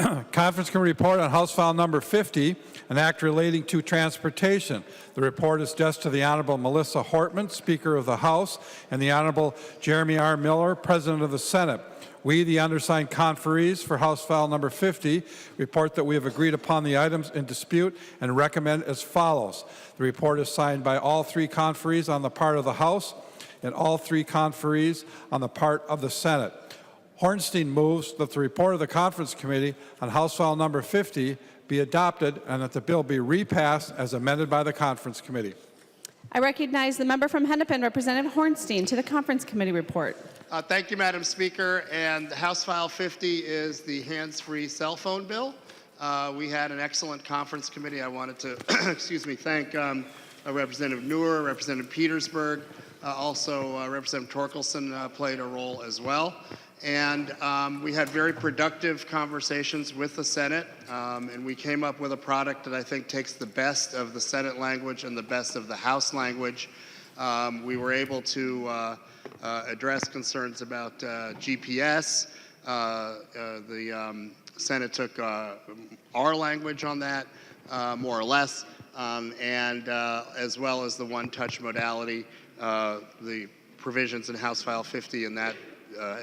Conference Committee report on House File number 50, an act relating to transportation. The report is just to the Honorable Melissa Hortman, Speaker of the House, and the Honorable Jeremy R. Miller, President of the Senate. We, the undersigned conferees for House File number 50, report that we have agreed upon the items in dispute and recommend as follows. The report is signed by all three conferees on the part of the House and all three conferees on the part of the Senate. Hornstein moves that the report of the Conference Committee on House File number 50 be adopted and that the bill be repassed as amended by the Conference Committee. I recognize the member from Hennepin, Representative Hornstein, to the Conference Committee report. Thank you, Madam Speaker. And House File 50 is the hands-free cell phone bill. We had an excellent conference committee. I wanted to thank Representative Neuer, Representative Petersburg, also Representative Torkelson played a role as well. And we had very productive conversations with the Senate, and we came up with a product that I think takes the best of the Senate language and the best of the House language. We were able to address concerns about GPS. The Senate took our language on that, more or less, and as well as the one-touch modality. The provisions in House File 50 in that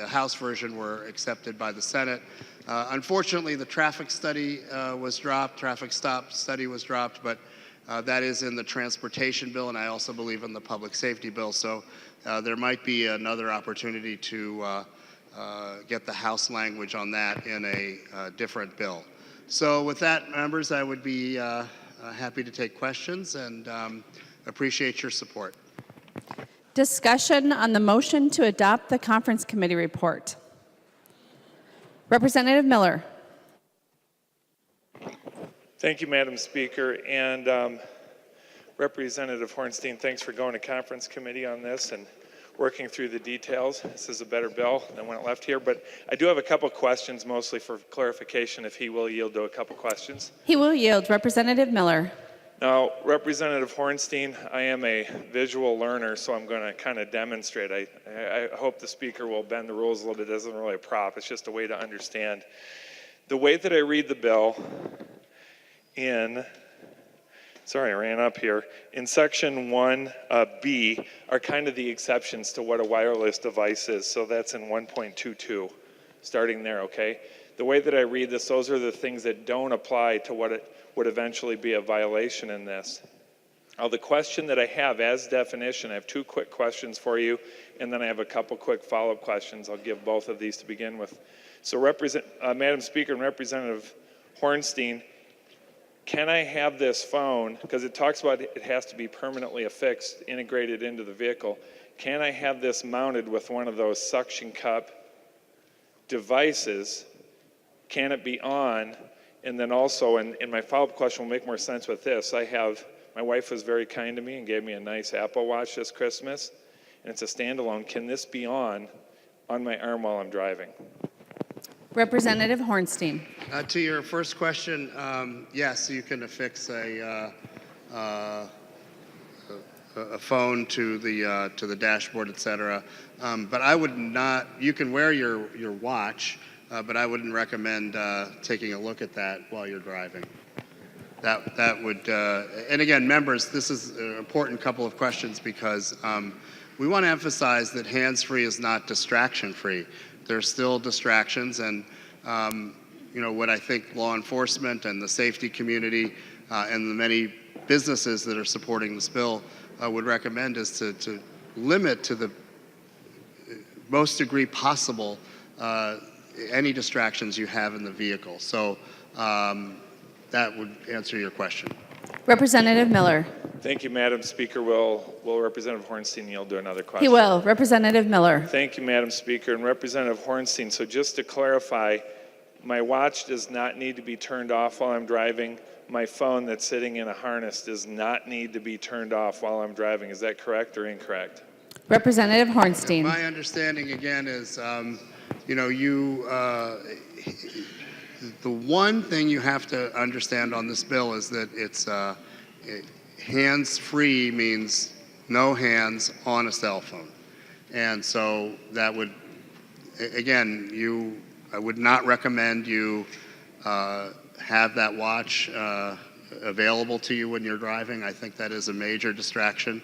House version were accepted by the Senate. Unfortunately, the traffic study was dropped, traffic stop study was dropped, but that is in the transportation bill, and I also believe in the public safety bill. So there might be another opportunity to get the House language on that in a different bill. So with that, members, I would be happy to take questions and appreciate your support. Discussion on the motion to adopt the Conference Committee report. Representative Miller. Thank you, Madam Speaker. And Representative Hornstein, thanks for going to Conference Committee on this and working through the details. This is a better bill than when it left here. But I do have a couple questions, mostly for clarification, if he will yield to a couple questions. He will yield. Representative Miller. Now, Representative Hornstein, I am a visual learner, so I'm going to kind of demonstrate. I hope the Speaker will bend the rules a little bit. It isn't really a prop. It's just a way to understand. The way that I read the bill in Section 1B are kind of the exceptions to what a wireless device is. So that's in 1.22, starting there, okay? The way that I read this, those are the things that don't apply to what it would eventually be a violation in this. Now, the question that I have as definition, I have two quick questions for you, and then I have a couple quick follow-up questions. I'll give both of these to begin with. So, Madam Speaker and Representative Hornstein, can I have this phone, because it talks about it has to be permanently affixed, integrated into the vehicle, can I have this mounted with one of those suction cup devices? Can it be on? And then also, and my follow-up question will make more sense with this, my wife was very kind to me and gave me a nice Apple Watch this Christmas, and it's a standalone. Can this be on my arm while I'm driving? Representative Hornstein. To your first question, yes, you can affix a phone to the dashboard, etc. But I would not. You can wear your watch. But I wouldn't recommend taking a look at that while you're driving. That would, and again, members, this is an important couple of questions because we want to emphasize that hands-free is not distraction-free. There's still distractions, and what I think law enforcement and the safety community and the many businesses that are supporting this bill would recommend is to limit to the most degree possible any distractions you have in the vehicle. So that would answer your question. Representative Miller. Thank you, Madam Speaker. Will Representative Hornstein yield to another question? He will. Representative Miller. Thank you, Madam Speaker. And Representative Hornstein, so just to clarify, my watch does not need to be turned off while I'm driving. My phone that's sitting in a harness does not need to be turned off while I'm driving. Is that correct or incorrect? Representative Hornstein. My understanding, again, is the one thing you have to understand on this bill is that it's hands-free means no hands on a cell phone. And so that would, again, I would not recommend you have that watch available to you when you're driving. I think that is a major distraction.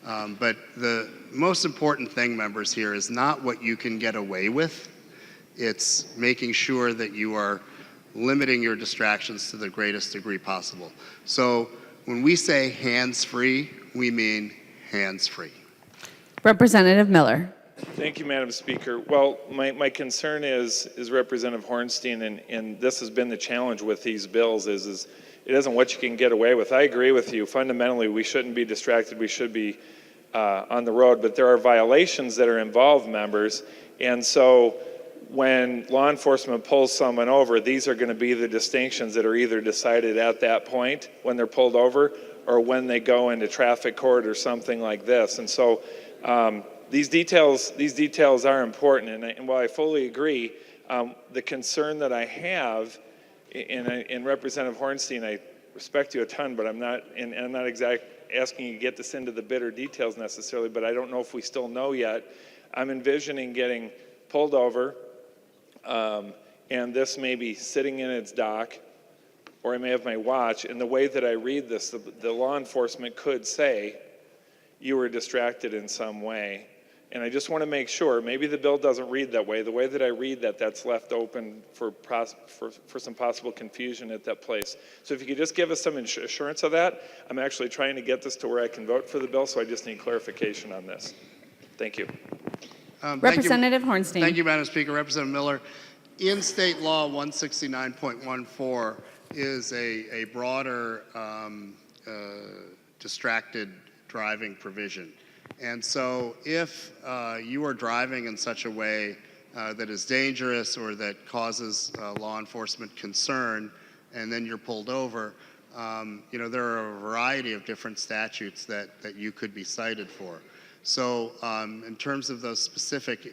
But the most important thing, members, here is not what you can get away with. It's making sure that you are limiting your distractions to the greatest degree possible. So when we say hands-free, we mean hands-free. Representative Miller. Thank you, Madam Speaker. Well, my concern is Representative Hornstein, and this has been the challenge with these bills, is it isn't what you can get away with. I agree with you. Fundamentally, we shouldn't be distracted. We should be on the road, but there are violations that are involved, members, and so when law enforcement pulls someone over, these are going to be the distinctions that are either decided at that point when they're pulled over or when they go into traffic court or something like this. And so these details are important. And while I fully agree, the concern that I have, in Representative Hornstein, I respect you a ton, but I'm not asking you to get this into the bitter details necessarily, but I don't know if we still know yet. I'm envisioning getting pulled over, and this may be sitting in its dock, or I may have my watch. And the way that I read this, the law enforcement could say, you were distracted in some way. And I just want to make sure, maybe the bill doesn't read that way. The way that I read that, that's left open for some possible confusion at that place. So if you could just give us some assurance of that. I'm actually trying to get this to where I can vote for the bill, so I just need clarification on this. Thank you. Representative Hornstein. Thank you, Madam Speaker. Representative Miller, in state law 169.14 is a broader distracted driving provision. And so if you are driving in such a way that is dangerous or that causes law enforcement concern, and then you're pulled over, there are a variety of different statutes that you could be cited for. So in terms of those specific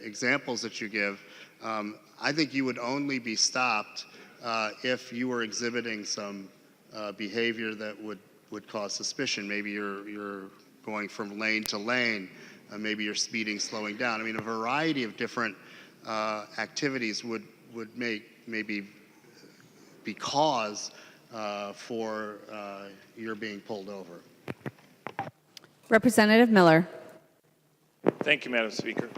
examples that you give, I think you would only be stopped if you were exhibiting some behavior that would cause suspicion. Maybe you're going from lane to lane, maybe you're speeding, slowing down. I mean, a variety of different activities would maybe be cause for your being pulled over. Representative Miller. Thank you, Madam Speaker.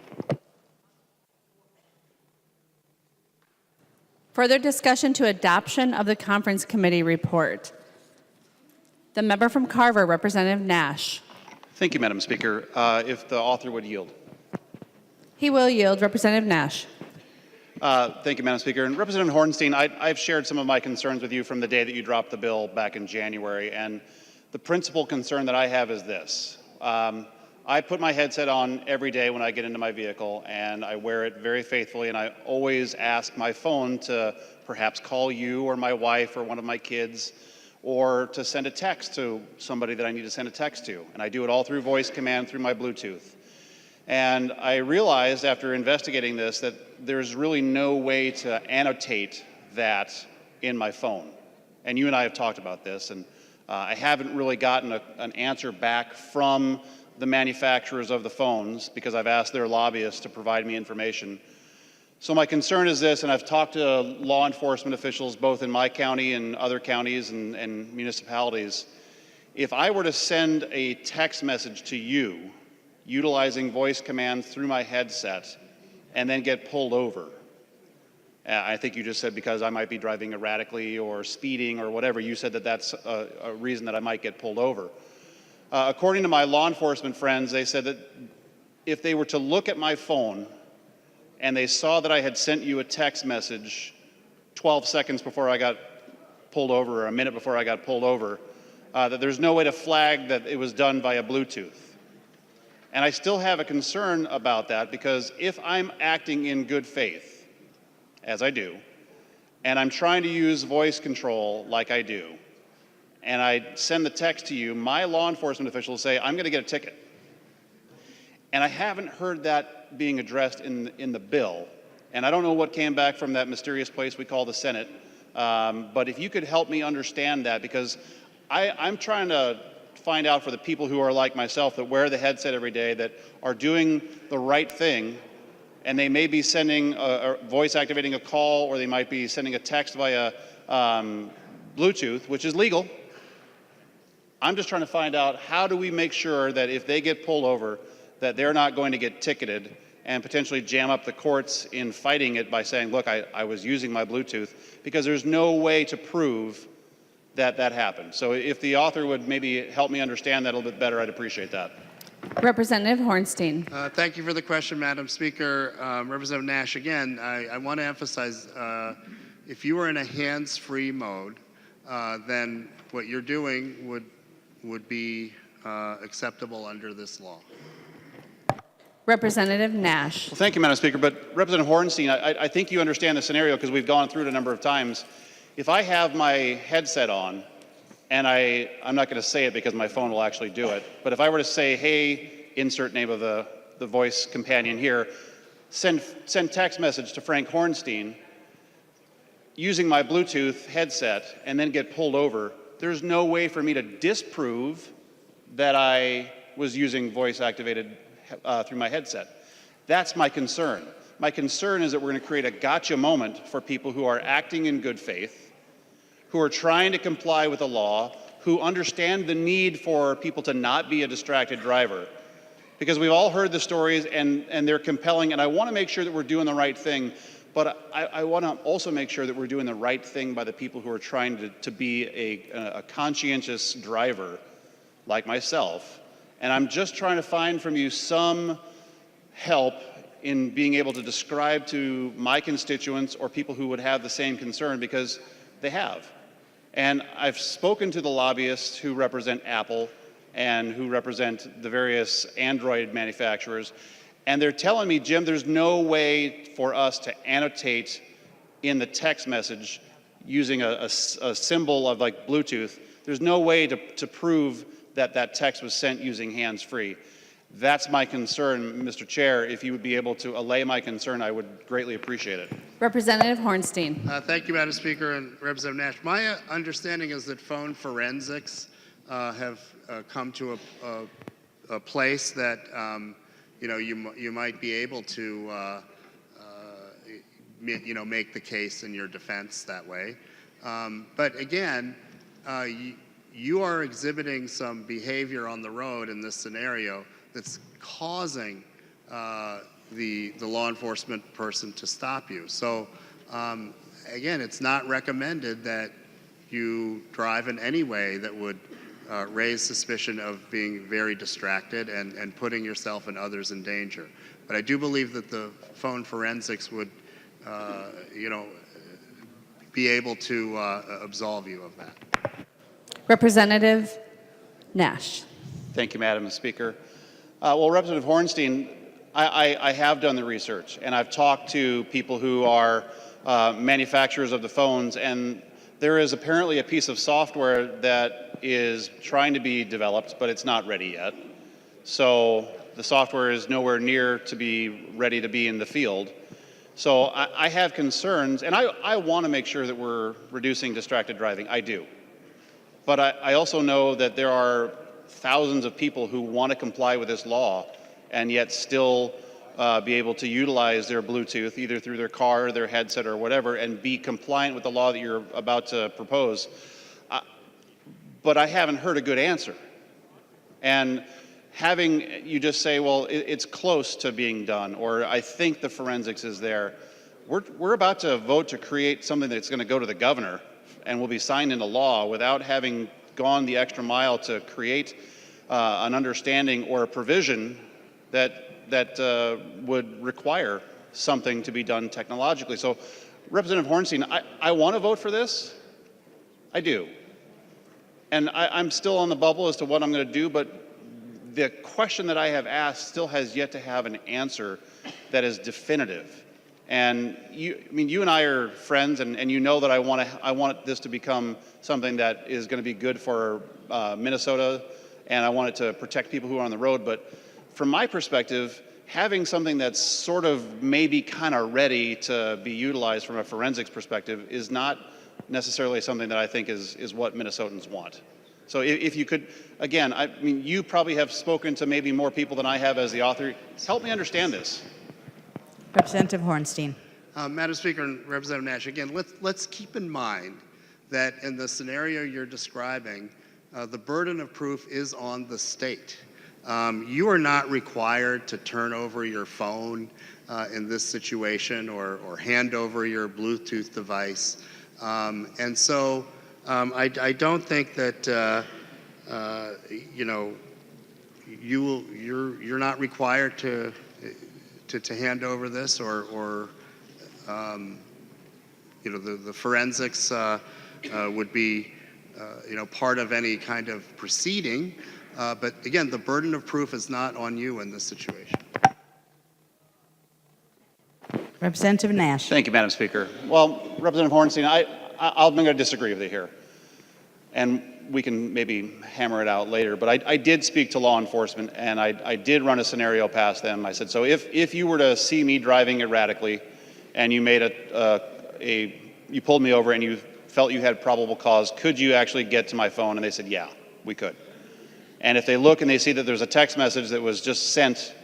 Further discussion to adoption of the conference committee report. The member from Carver, Representative Nash. Thank you, Madam Speaker. If the author would yield. He will yield. Representative Nash. Thank you, Madam Speaker. And Representative Hornstein, I've shared some of my concerns with you from the day that you dropped the bill back in January. And the principal concern that I have is this. I put my headset on every day when I get into my vehicle, and I wear it very faithfully, and I always ask my phone to perhaps call you or my wife or one of my kids, or to send a text to somebody that I need to send a text to. And I do it all through voice command through my Bluetooth. And I realized after investigating this that there's really no way to annotate that in my phone. And you and I have talked about this, and I haven't really gotten an answer back from the manufacturers of the phones because I've asked their lobbyists to provide me information. So my concern is this, and I've talked to law enforcement officials both in my county and other counties and municipalities. If I were to send a text message to you utilizing voice command through my headset and then get pulled over, I think you just said because I might be driving erratically or speeding or whatever, you said that that's a reason that I might get pulled over. According to my law enforcement friends, they said that if they were to look at my phone and they saw that I had sent you a text message 12 seconds before I got pulled over, or a minute before I got pulled over, that there's no way to flag that it was done via Bluetooth. And I still have a concern about that because if I'm acting in good faith, as I do, and I'm trying to use voice control like I do, and I send the text to you, my law enforcement officials say, I'm going to get a ticket. And I haven't heard that being addressed in the bill. And I don't know what came back from that mysterious place we call the Senate. But if you could help me understand that, because I'm trying to find out for the people who are like myself that wear the headset every day, that are doing the right thing, and they may be sending a voice activating a call, or they might be sending a text via Bluetooth, which is legal. I'm just trying to find out, how do we make sure that if they get pulled over, that they're not going to get ticketed and potentially jam up the courts in fighting it by saying, look, I was using my Bluetooth, because there's no way to prove that that happened. So if the author would maybe help me understand that a little bit better, I'd appreciate that. Representative Hornstein. Thank you for the question, Madam Speaker. Representative Nash, again, I want to emphasize, if you were in a hands-free mode, then what you're doing would be acceptable under this law. Representative Nash. Well, thank you, Madam Speaker. But Representative Hornstein, I think you understand the scenario, because we've gone through it a number of times. If I have my headset on, and I'm not going to say it because my phone will actually do it, but if I were to say, hey, insert name of the voice companion here, send text message to Frank Hornstein using my Bluetooth headset, and then get pulled over, there's no way for me to disprove that I was using voice activated through my headset. That's my concern. My concern is that we're going to create a gotcha moment for people who are acting in good faith, who are trying to comply with the law, who understand the need for people to not be a distracted driver. Because we've all heard the stories, and they're compelling, and I want to make sure that we're doing the right thing, but I want to also make sure that we're doing the right thing by the people who are trying to be a conscientious driver like myself. And I'm just trying to find from you some help in being able to describe to my constituents or people who would have the same concern, because they have. And I've spoken to the lobbyists who represent Apple and who represent the various Android manufacturers, and they're telling me, Jim, there's no way for us to annotate in the text message using a symbol of like Bluetooth. There's no way to prove that that text was sent using hands-free. That's my concern, Mr. Chair. If you would be able to allay my concern, I would greatly appreciate it. Representative Hornstein. Thank you, Madam Speaker, and Representative Nash. My understanding is that phone forensics have come to a place that you might be able to make the case in your defense that way. But again, you are exhibiting some behavior on the road in this scenario that's causing the law enforcement person to stop you. So again, it's not recommended that you drive in any way that would raise suspicion of being very distracted and putting yourself and others in danger. But I do believe that the phone forensics would be able to absolve you of that. Representative Nash. Thank you, Madam Speaker. Well, Representative Hornstein, I have done the research, and I've talked to people who are manufacturers of the phones, and there is apparently a piece of software that is trying to be developed, but it's not ready yet. So the software is nowhere near to be ready to be in the field. So I have concerns, and I want to make sure that we're reducing distracted driving. I do. But I also know that there are thousands of people who want to comply with this law and yet still be able to utilize their Bluetooth either through their car or their headset or whatever and be compliant with the law that you're about to propose. But I haven't heard a good answer. And having you just say, well, it's close to being done, or I think the forensics is there. We're about to vote to create something that's going to go to the governor and will be signed into law without having gone the extra mile to create an understanding or a provision that would require something to be done technologically. So, Representative Hornstein, I want to vote for this. I do. And I'm still on the bubble as to what I'm going to do, but the question that I have asked still has yet to have an answer that is definitive. And you and I are friends, and you know that I want this to become something that is going to be good for Minnesota, and I want it to protect people who are on the road. But from my perspective, having something that's sort of maybe kind of ready to be utilized from a forensics perspective is not necessarily something that I think is what Minnesotans want. So if you could, again, you probably have spoken to maybe more people than I have as the author. Help me understand this. Representative Hornstein. Madam Speaker and Representative Nash, again, let's keep in mind that in the scenario you're describing, the burden of proof is on the state. You are not required to turn over your phone in this situation or hand over your Bluetooth device. And so I don't think that, you know, you're not required to hand over this or you know, the forensics would be, you know, part of any kind of proceeding. But again, the burden of proof is not on you in this situation. Representative Nash. Thank you, Madam Speaker. Well, Representative Hornstein, I'm going to disagree with you here. And we can maybe hammer it out later, but I did speak to law enforcement, and I did run a scenario past them. I said, so if you were to see me driving erratically, and you made you pulled me over and you felt you had probable cause, could you actually get to my phone? And they said, yeah, we could. And if they look and they see that there's a text message that was just sent,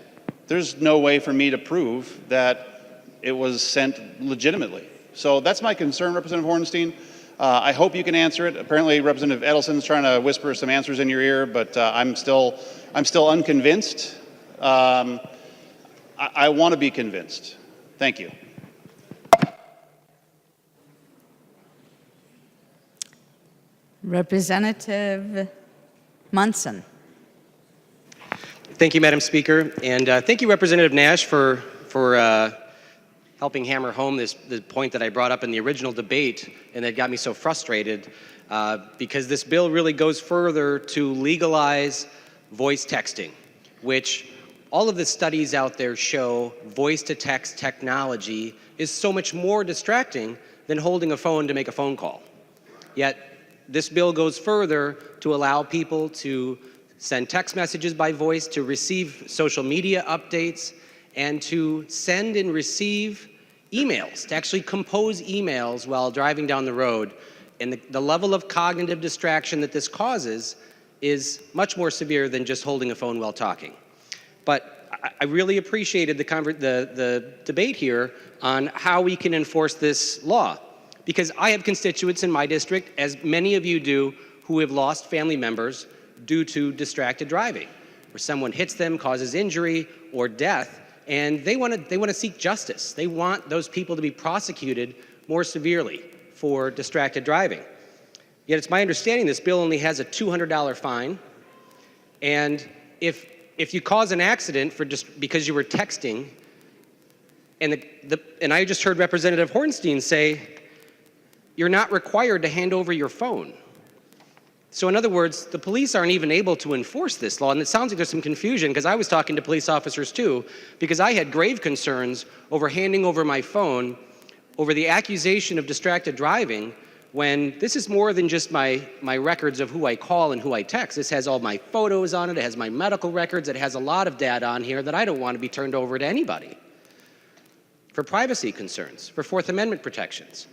there's no way for me to prove that it was sent legitimately. So that's my concern, Representative Hornstein. I hope you can answer it. Apparently, Representative Edelson's trying to whisper some answers in your ear, but I'm still unconvinced. I want to be convinced. Thank you. Representative Munson. Thank you, Madam Speaker, and thank you, Representative Nash, for helping hammer home the point that I brought up in the original debate, and that got me so frustrated, because this bill really goes further to legalize voice texting, which all of the studies out there show voice-to-text technology is so much more distracting than holding a phone to make a phone call. Yet, this bill goes further to allow people to send text messages by voice, to receive social media updates, and to send and receive emails, to actually compose emails while driving down the road. And the level of cognitive distraction that this causes is much more severe than just holding a phone while talking. But I really appreciated the debate here on how we can enforce this law, because I have constituents in my district, as many of you do, who have lost family members due to distracted driving, where someone hits them, causes injury or death, and they want to seek justice. They want those people to be prosecuted more severely for distracted driving. Yet it's my understanding this bill only has a $200 fine, and if you cause an accident for just because you were texting, and I just heard Representative Hornstein say, you're not required to hand over your phone. So in other words, the police aren't even able to enforce this law, and it sounds like there's some confusion, because I was talking to police officers too, because I had grave concerns over handing over my phone over the accusation of distracted driving, when this is more than just my records of who I call and who I text. This has all my photos on it, it has my medical records, it has a lot of data on here that I don't want to be turned over to anybody, for privacy concerns, for Fourth Amendment protections.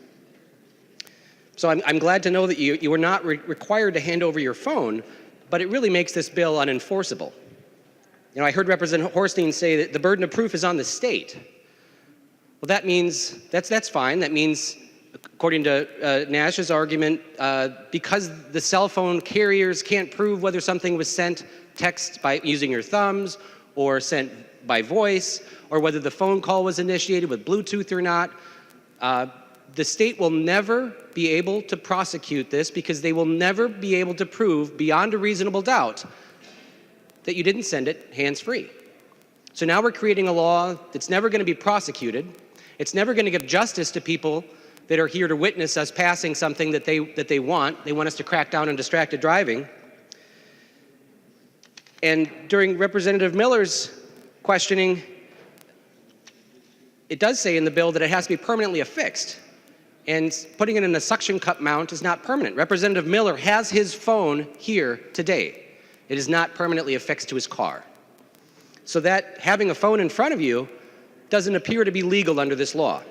So I'm glad to know that you are not required to hand over your phone, but it really makes this bill unenforceable. You know, I heard Representative Hornstein say that the burden of proof is on the state. Well, that means, that's fine. That means, according to Nash's argument, because the cell phone carriers can't prove whether something was sent text by using your thumbs or sent by voice, or whether the phone call was initiated with Bluetooth or not, the state will never be able to prosecute this, because they will never be able to prove beyond a reasonable doubt that you didn't send it hands-free. So now we're creating a law that's never going to be prosecuted. It's never going to give justice to people that are here to witness us passing something that they want. They want us to crack down on distracted driving. And during Representative Miller's questioning, it does say in the bill that it has to be permanently affixed. And putting it in a suction cup mount is not permanent. Representative Miller has his phone here today. It is not permanently affixed to his car. So that having a phone in front of you doesn't appear to be legal under this law.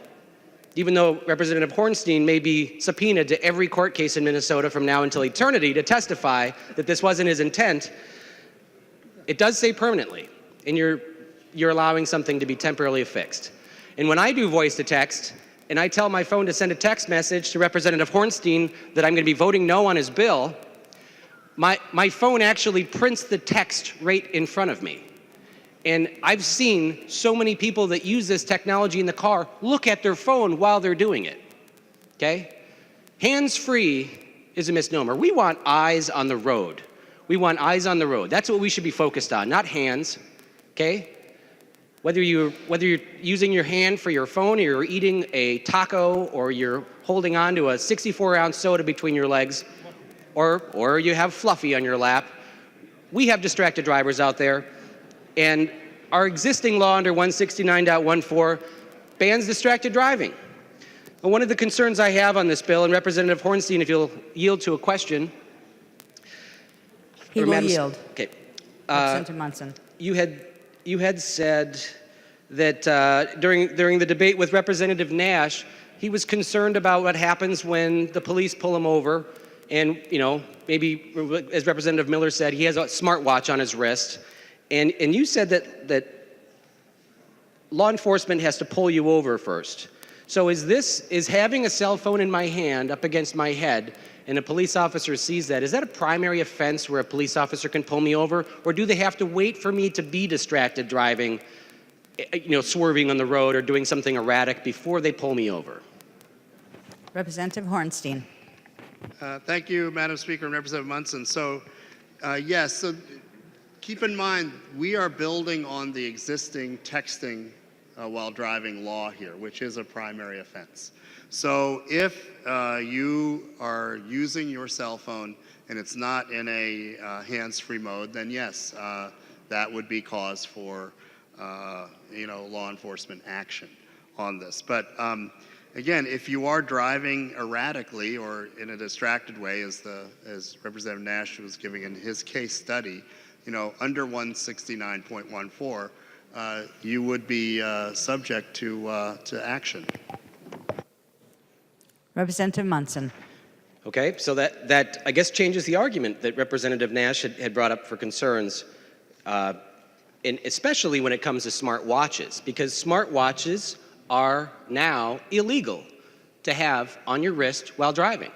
Even though Representative Hornstein may be subpoenaed to every court case in Minnesota from now until eternity to testify that this wasn't his intent, it does say permanently, and you're allowing something to be temporarily affixed. And when I do voice to text, and I tell my phone to send a text message to Representative Hornstein that I'm going to be voting no on his bill, my phone actually prints the text right in front of me. And I've seen so many people that use this technology in the car look at their phone while they're doing it, okay? Hands-free is a misnomer. We want eyes on the road. We want eyes on the road. That's what we should be focused on, not hands, okay? Whether you're using your hand for your phone, or you're eating a taco, or you're holding on to a 64-ounce soda between your legs, or you have Fluffy on your lap, we have distracted drivers out there, and our existing law under 169.14 bans distracted driving. And one of the concerns I have on this bill, and Representative Hornstein, if you'll yield to a question. He will yield. Okay. Representative Munson. You had said that during the debate with Representative Nash, he was concerned about what happens when the police pull him over, and maybe as Representative Miller said, he has a smartwatch on his wrist, and you said that law enforcement has to pull you over first. So is having a cell phone in my hand up against my head, and a police officer sees that, is that a primary offense where a police officer can pull me over? Or do they have to wait for me to be distracted driving, swerving on the road or doing something erratic before they pull me over? Representative Hornstein. Thank you, Madam Speaker and Representative Munson. So, yes, so keep in mind, we are building on the existing texting while driving law here, which is a primary offense. So if you are using your cell phone and it's not in a hands-free mode, then yes, that would be cause for law enforcement action on this. But again, if you are driving erratically or in a distracted way, as Representative Nash was giving in his case study, under 169.14, you would be subject to action. Representative Munson. Okay, so that I guess changes the argument that Representative Nash had brought up for concerns, and especially when it comes to smart watches, because smart watches are now illegal to have on your wrist while driving.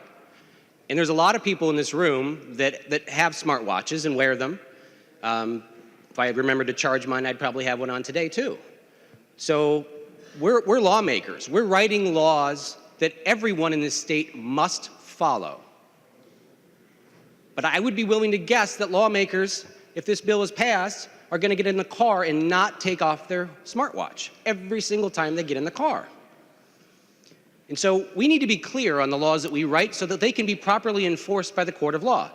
And there's a lot of people in this room that have smart watches and wear them. If I had remembered to charge mine, I'd probably have one on today too. So we're lawmakers. We're writing laws that everyone in this state must follow. But I would be willing to guess that lawmakers, if this bill is passed, are going to get in the car and not take off their smartwatch every single time they get in the car. And so we need to be clear on the laws that we write so that they can be properly enforced by the court of law.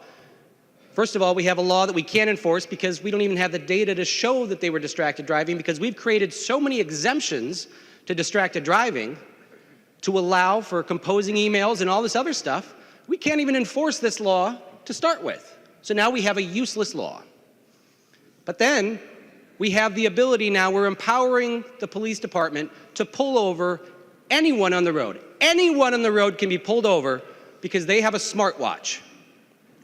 First of all, we have a law that we can't enforce because we don't even have the data to show that they were distracted driving, because we've created so many exemptions to distracted driving to allow for composing emails and all this other stuff. We can't even enforce this law to start with. So now we have a useless law. But then we have the ability now, we're empowering the police department to pull over anyone on the road. Anyone on the road can be pulled over because they have a smartwatch.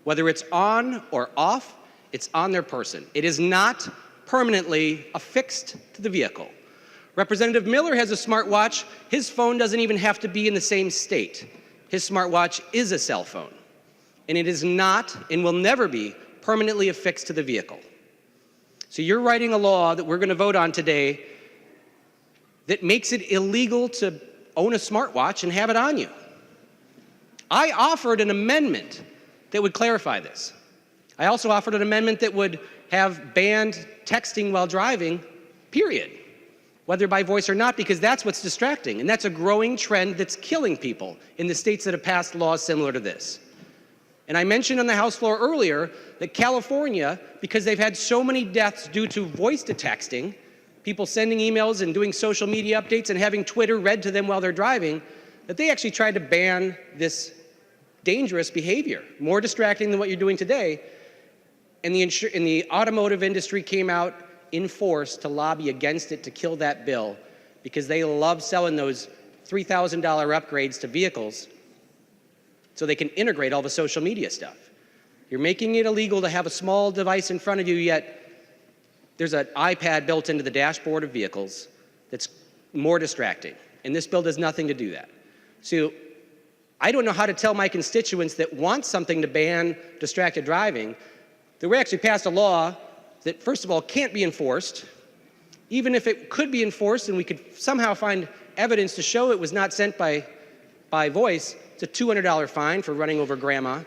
Whether it's on or off, it's on their person. It is not permanently affixed to the vehicle. Representative Miller has a smartwatch. His phone doesn't even have to be in the same state. His smartwatch is a cell phone. And it is not and will never be permanently affixed to the vehicle. So you're writing a law that we're going to vote on today that makes it illegal to own a smartwatch and have it on you. I offered an amendment that would clarify this. I also offered an amendment that would have banned texting while driving, period, whether by voice or not, because that's what's distracting. And that's a growing trend that's killing people in the states that have passed laws similar to this. And I mentioned on the House floor earlier that California, because they've had so many deaths due to voice to texting, people sending emails and doing social media updates and having Twitter read to them while they're driving, that they actually tried to ban this dangerous behavior, more distracting than what you're doing today. And the automotive industry came out in force to lobby against it, to kill that bill, because they love selling those $3,000 upgrades to vehicles so they can integrate all the social media stuff. You're making it illegal to have a small device in front of you, yet there's an iPad built into the dashboard of vehicles that's more distracting. And this bill does nothing to do that. So I don't know how to tell my constituents that want something to ban distracted driving that we actually passed a law that, first of all, can't be enforced. Even if it could be enforced and we could somehow find evidence to show it was not sent by voice, it's a $200 fine for running over grandma.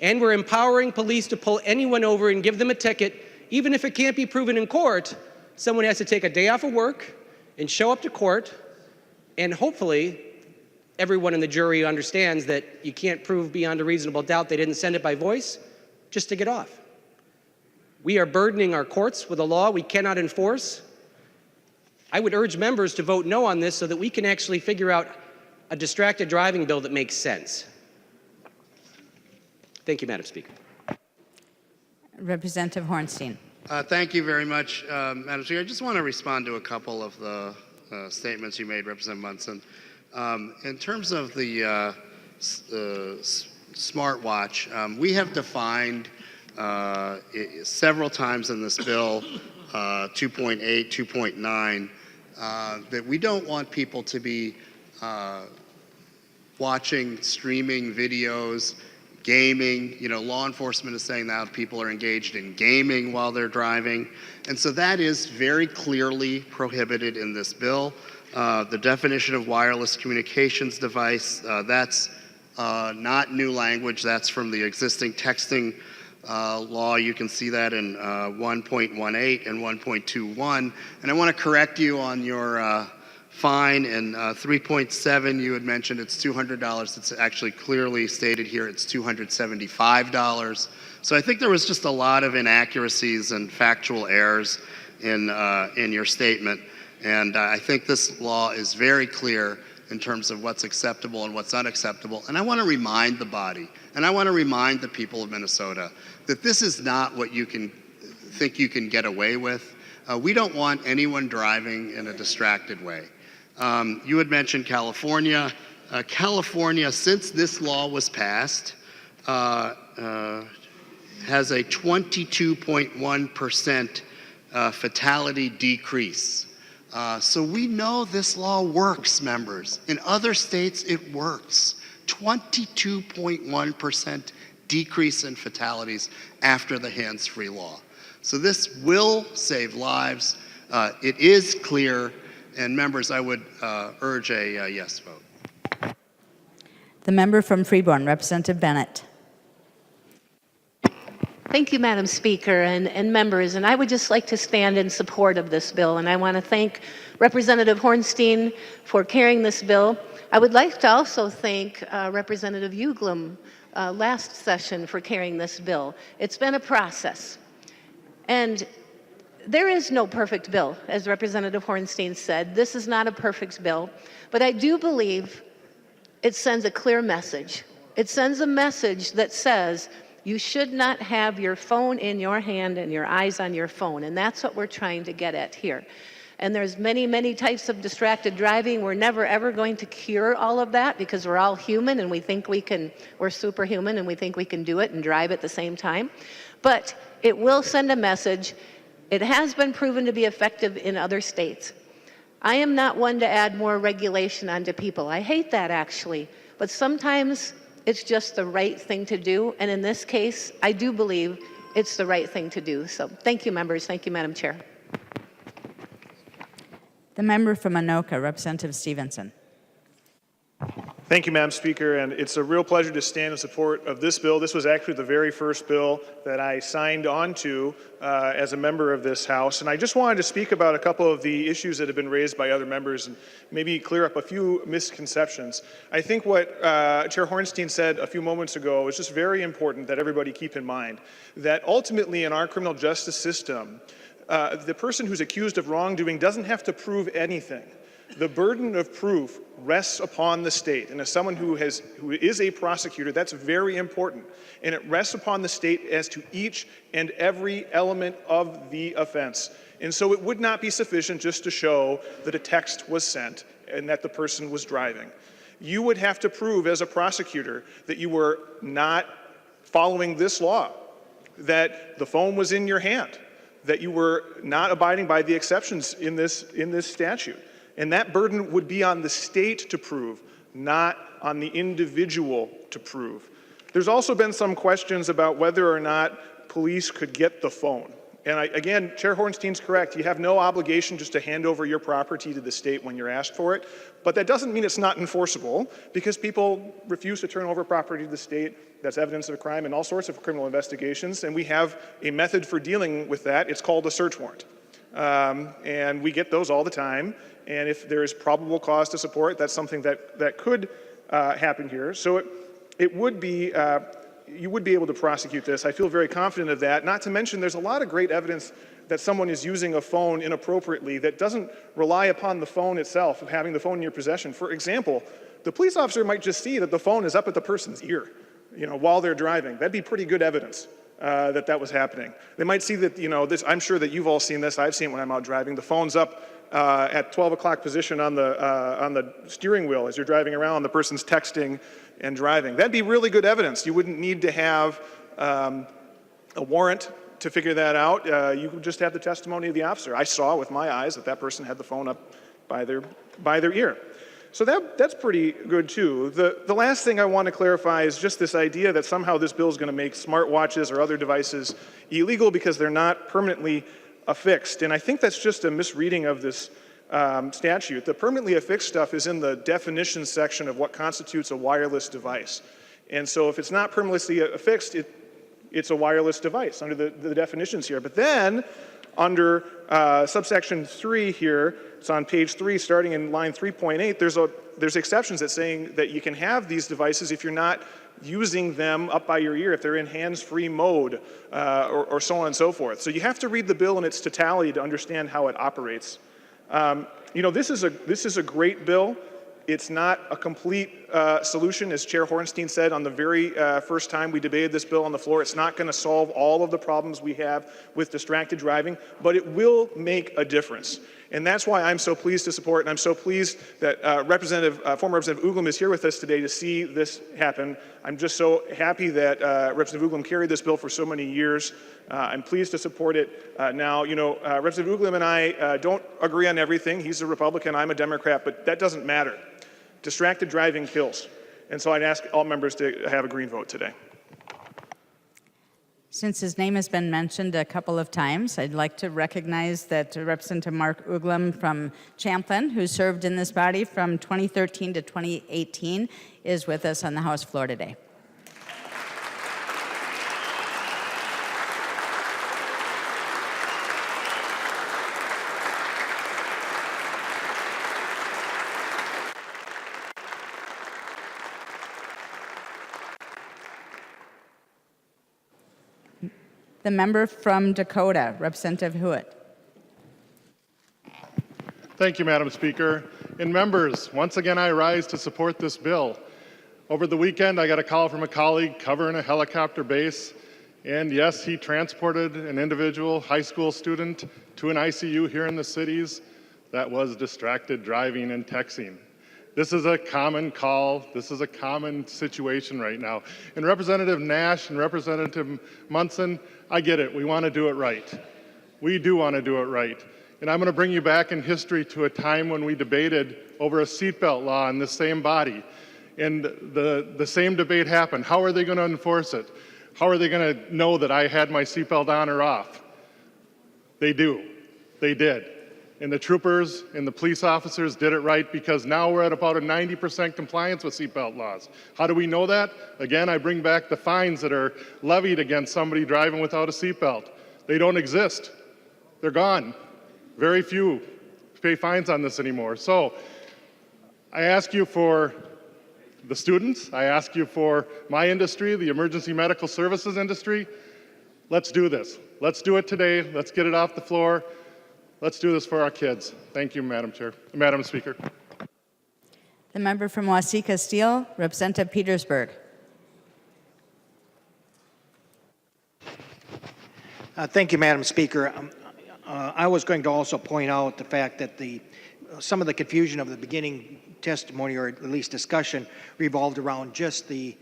And we're empowering police to pull anyone over and give them a ticket, even if it can't be proven in court. Someone has to take a day off of work and show up to court, and hopefully everyone in the jury understands that you can't prove beyond a reasonable doubt they didn't send it by voice just to get off. We are burdening our courts with a law we cannot enforce. I would urge members to vote no on this so that we can actually figure out a distracted driving bill that makes sense. Thank you, Madam Speaker. Representative Hornstein. Thank you very much, Madam Speaker. I just want to respond to a couple of the statements you made, Representative Munson. In terms of the smartwatch, we have defined several times in this bill, 2.8, 2.9, that we don't want people to be watching streaming videos, gaming. You know, law enforcement is saying now people are engaged in gaming while they're driving. And so that is very clearly prohibited in this bill. The definition of wireless communications device, that's not new language. That's from the existing texting law. You can see that in 1.18 and 1.21. And I want to correct you on your fine. In 3.7, you had mentioned it's $200. It's actually clearly stated here it's $275. So I think there was just a lot of inaccuracies and factual errors in your statement. And I think this law is very clear in terms of what's acceptable and what's unacceptable. And I want to remind the body, and I want to remind the people of Minnesota, that this is not what you can think you can get away with. We don't want anyone driving in a distracted way. You had mentioned California. California, since this law was passed, has a 22.1% fatality decrease. So we know this law works, members. In other states, it works. 22.1% decrease in fatalities after the hands-free law. So this will save lives. It is clear, and members, I would urge a yes vote. The member from Freeborn, Representative Bennett. Thank you, Madam Speaker and members. And I would just like to stand in support of this bill. And I want to thank Representative Hornstein for carrying this bill. I would like to also thank Representative Uglum last session for carrying this bill. It's been a process. And there is no perfect bill, as Representative Hornstein said. This is not a perfect bill. But I do believe it sends a clear message. It sends a message that says, you should not have your phone in your hand and your eyes on your phone. And that's what we're trying to get at here. And there's many, many types of distracted driving. We're never, ever going to cure all of that because we're all human and we think we're superhuman and we think we can do it and drive at the same time. But it will send a message. It has been proven to be effective in other states. I am not one to add more regulation onto people. I hate that, actually. But sometimes it's just the right thing to do. And in this case, I do believe it's the right thing to do. So thank you, members. Thank you, Madam Chair. The member from Anoka, Representative Stevenson. Thank you, Madam Speaker, and it's a real pleasure to stand in support of this bill. This was actually the very first bill that I signed on to as a member of this House, and I just wanted to speak about a couple of the issues that have been raised by other members and maybe clear up a few misconceptions. I think what Chair Hornstein said a few moments ago is just very important that everybody keep in mind, that ultimately in our criminal justice system, the person who's accused of wrongdoing doesn't have to prove anything. The burden of proof rests upon the state, and as someone who is a prosecutor, that's very important. And it rests upon the state as to each and every element of the offense. And so it would not be sufficient just to show that a text was sent and that the person was driving. You would have to prove as a prosecutor that you were not following this law, that the phone was in your hand, that you were not abiding by the exceptions in this statute. And that burden would be on the state to prove, not on the individual to prove. There's also been some questions about whether or not police could get the phone. And again, Chair Hornstein's correct. You have no obligation just to hand over your property to the state when you're asked for it. But that doesn't mean it's not enforceable, because people refuse to turn over property to the state. That's evidence of a crime in all sorts of criminal investigations. And we have a method for dealing with that. It's called a search warrant. And we get those all the time. And if there is probable cause to support, that's something that could happen here. So it would be, you would be able to prosecute this. I feel very confident of that. Not to mention, there's a lot of great evidence that someone is using a phone inappropriately that doesn't rely upon the phone itself, of having the phone in your possession. For example, the police officer might just see that the phone is up at the person's ear, while they're driving. That'd be pretty good evidence that was happening. They might see that, this. I'm sure that you've all seen this. I've seen it when I'm out driving. The phone's up at 12 o'clock position on the steering wheel as you're driving around. The person's texting and driving. That'd be really good evidence. You wouldn't need to have a warrant to figure that out. You could just have the testimony of the officer. I saw with my eyes that person had the phone up by their ear. So that's pretty good too. The last thing I want to clarify is just this idea that somehow this bill is going to make smartwatches or other devices illegal because they're not permanently affixed. And I think that's just a misreading of this statute. The permanently affixed stuff is in the definition section of what constitutes a wireless device. And so if it's not permanently affixed, it's a wireless device under the definitions here. But then under subsection 3 here, it's on page 3, starting in line 3.8, there's exceptions that saying that you can have these devices if you're not using them up by your ear, if they're in hands-free mode, or so on and so forth. So you have to read the bill in its totality to understand how it operates. This is a great bill. It's not a complete solution, as Chair Hornstein said on the very first time we debated this bill on the floor. It's not going to solve all of the problems we have with distracted driving, but it will make a difference. And that's why I'm so pleased to support, and I'm so pleased that former Representative Uglem is here with us today to see this happen. I'm just so happy that Representative Uglem carried this bill for so many years. I'm pleased to support it now. Representative Uglem and I don't agree on everything. He's a Republican, I'm a Democrat, but that doesn't matter. Distracted driving kills. And so I'd ask all members to have a green vote today. Since his name has been mentioned a couple of times, I'd like to recognize that Representative Mark Uglem from Champlin, who served in this body from 2013 to 2018, is with us on the House floor today. The member from Dakota, Representative Hewitt. Thank you, Madam Speaker. And members, once again, I rise to support this bill. Over the weekend, I got a call from a colleague covering a helicopter base. And yes, he transported an individual high school student to an ICU here in the cities that was distracted driving and texting. This is a common call. This is a common situation right now. And Representative Nash and Representative Munson, I get it. We want to do it right. We do want to do it right. And I'm going to bring you back in history to a time when we debated over a seatbelt law in this same body. And the same debate happened. How are they going to enforce it? How are they going to know that I had my seatbelt on or off? They do. They did. And the troopers and the police officers did it right, because now we're at about a 90% compliance with seatbelt laws. How do we know that? Again, I bring back the fines that are levied against somebody driving without a seatbelt. They don't exist. They're gone. Very few pay fines on this anymore. So I ask you for the students, I ask you for my industry, the emergency medical services industry, let's do this. Let's do it today. Let's get it off the floor. Let's do this for our kids. Thank you, Madam Speaker. The member from Waseca Steel, Representative Petersburg. Thank you, Madam Speaker. I was going to also point out the fact that some of the confusion of the beginning testimony, or at least discussion, revolved around just the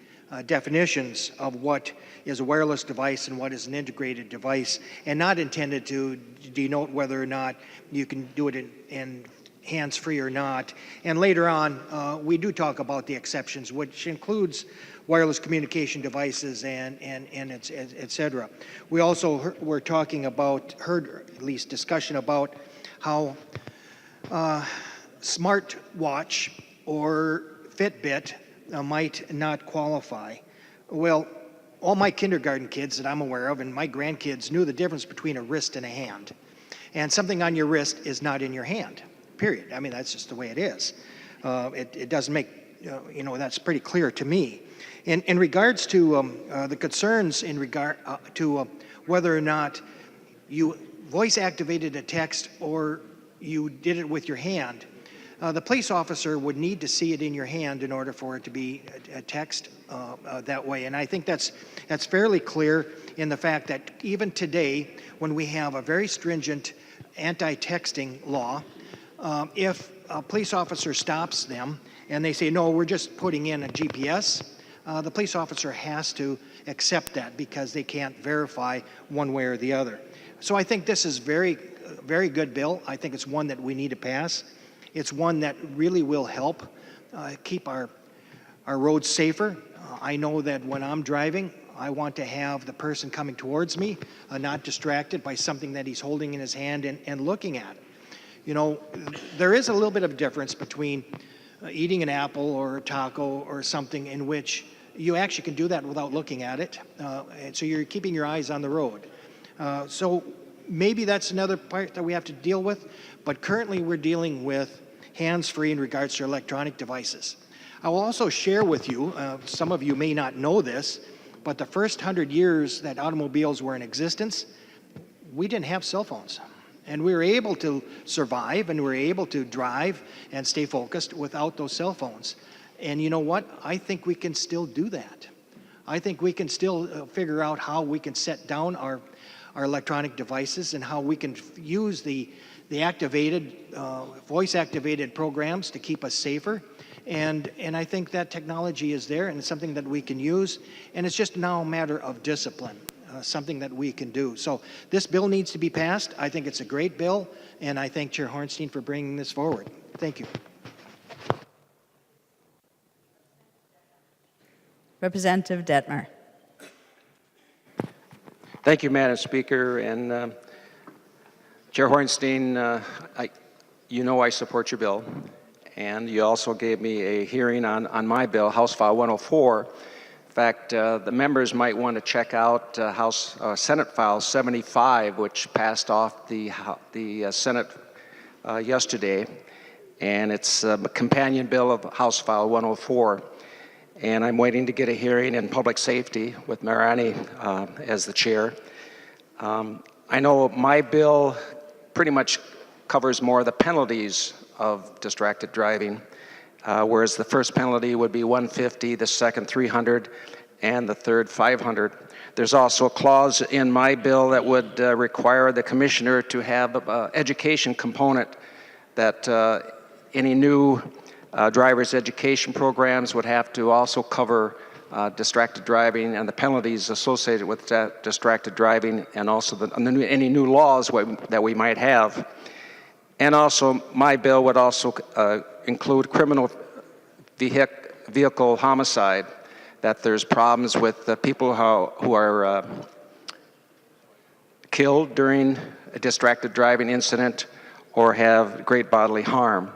definitions of what is a wireless device and what is an integrated device, and not intended to denote whether or not you can do it in hands-free or not. And later on, we do talk about the exceptions, which includes wireless communication devices and et cetera. We also were talking about, heard at least discussion about how smartwatch or Fitbit might not qualify. Well, all my kindergarten kids that I'm aware of and my grandkids knew the difference between a wrist and a hand. And something on your wrist is not in your hand, period. I mean, that's just the way it is. It doesn't make, that's pretty clear to me. In regards to the concerns in regard to whether or not you voice activated a text or you did it with your hand, the police officer would need to see it in your hand in order for it to be a text that way. And I think that's fairly clear in the fact that even today, when we have a very stringent anti-texting law, if a police officer stops them and they say, no, we're just putting in a GPS, the police officer has to accept that because they can't verify one way or the other. So I think this is very good bill. I think it's one that we need to pass. It's one that really will help keep our roads safer. I know that when I'm driving, I want to have the person coming towards me not distracted by something that he's holding in his hand and looking at. You know, there is a little bit of difference between eating an apple or a taco or something in which you actually can do that without looking at it. And so you're keeping your eyes on the road. So maybe that's another part that we have to deal with, but currently we're dealing with hands-free in regards to electronic devices. I will also share with you, some of you may not know this, but the first 100 years that automobiles were in existence, we didn't have cell phones. And we were able to survive and we were able to drive and stay focused without those cell phones. And you know what? I think we can still do that. I think we can still figure out how we can set down our electronic devices and how we can use the activated, voice-activated programs to keep us safer. And I think that technology is there and it's something that we can use. And it's just now a matter of discipline, something that we can do. So this bill needs to be passed. I think it's a great bill. And I thank Chair Hornstein for bringing this forward. Thank you. Representative Detmer. Thank you, Madam Speaker. And Chair Hornstein, you know I support your bill. And you also gave me a hearing on my bill, House File 104. In fact, the members might want to check out Senate File 75, which passed off the Senate yesterday. And it's a companion bill of House File 104. And I'm waiting to get a hearing in public safety with Marani as the chair. I know my bill pretty much covers more of the penalties of distracted driving, whereas the first penalty would be $150, the second $300, and the third $500. There's also a clause in my bill that would require the commissioner to have an education component that any new driver's education programs would have to also cover distracted driving and the penalties associated with that distracted driving, and also any new laws that we might have. And also, my bill would also include criminal vehicle homicide, that there's problems with the people who are killed during a distracted driving incident or have great bodily harm.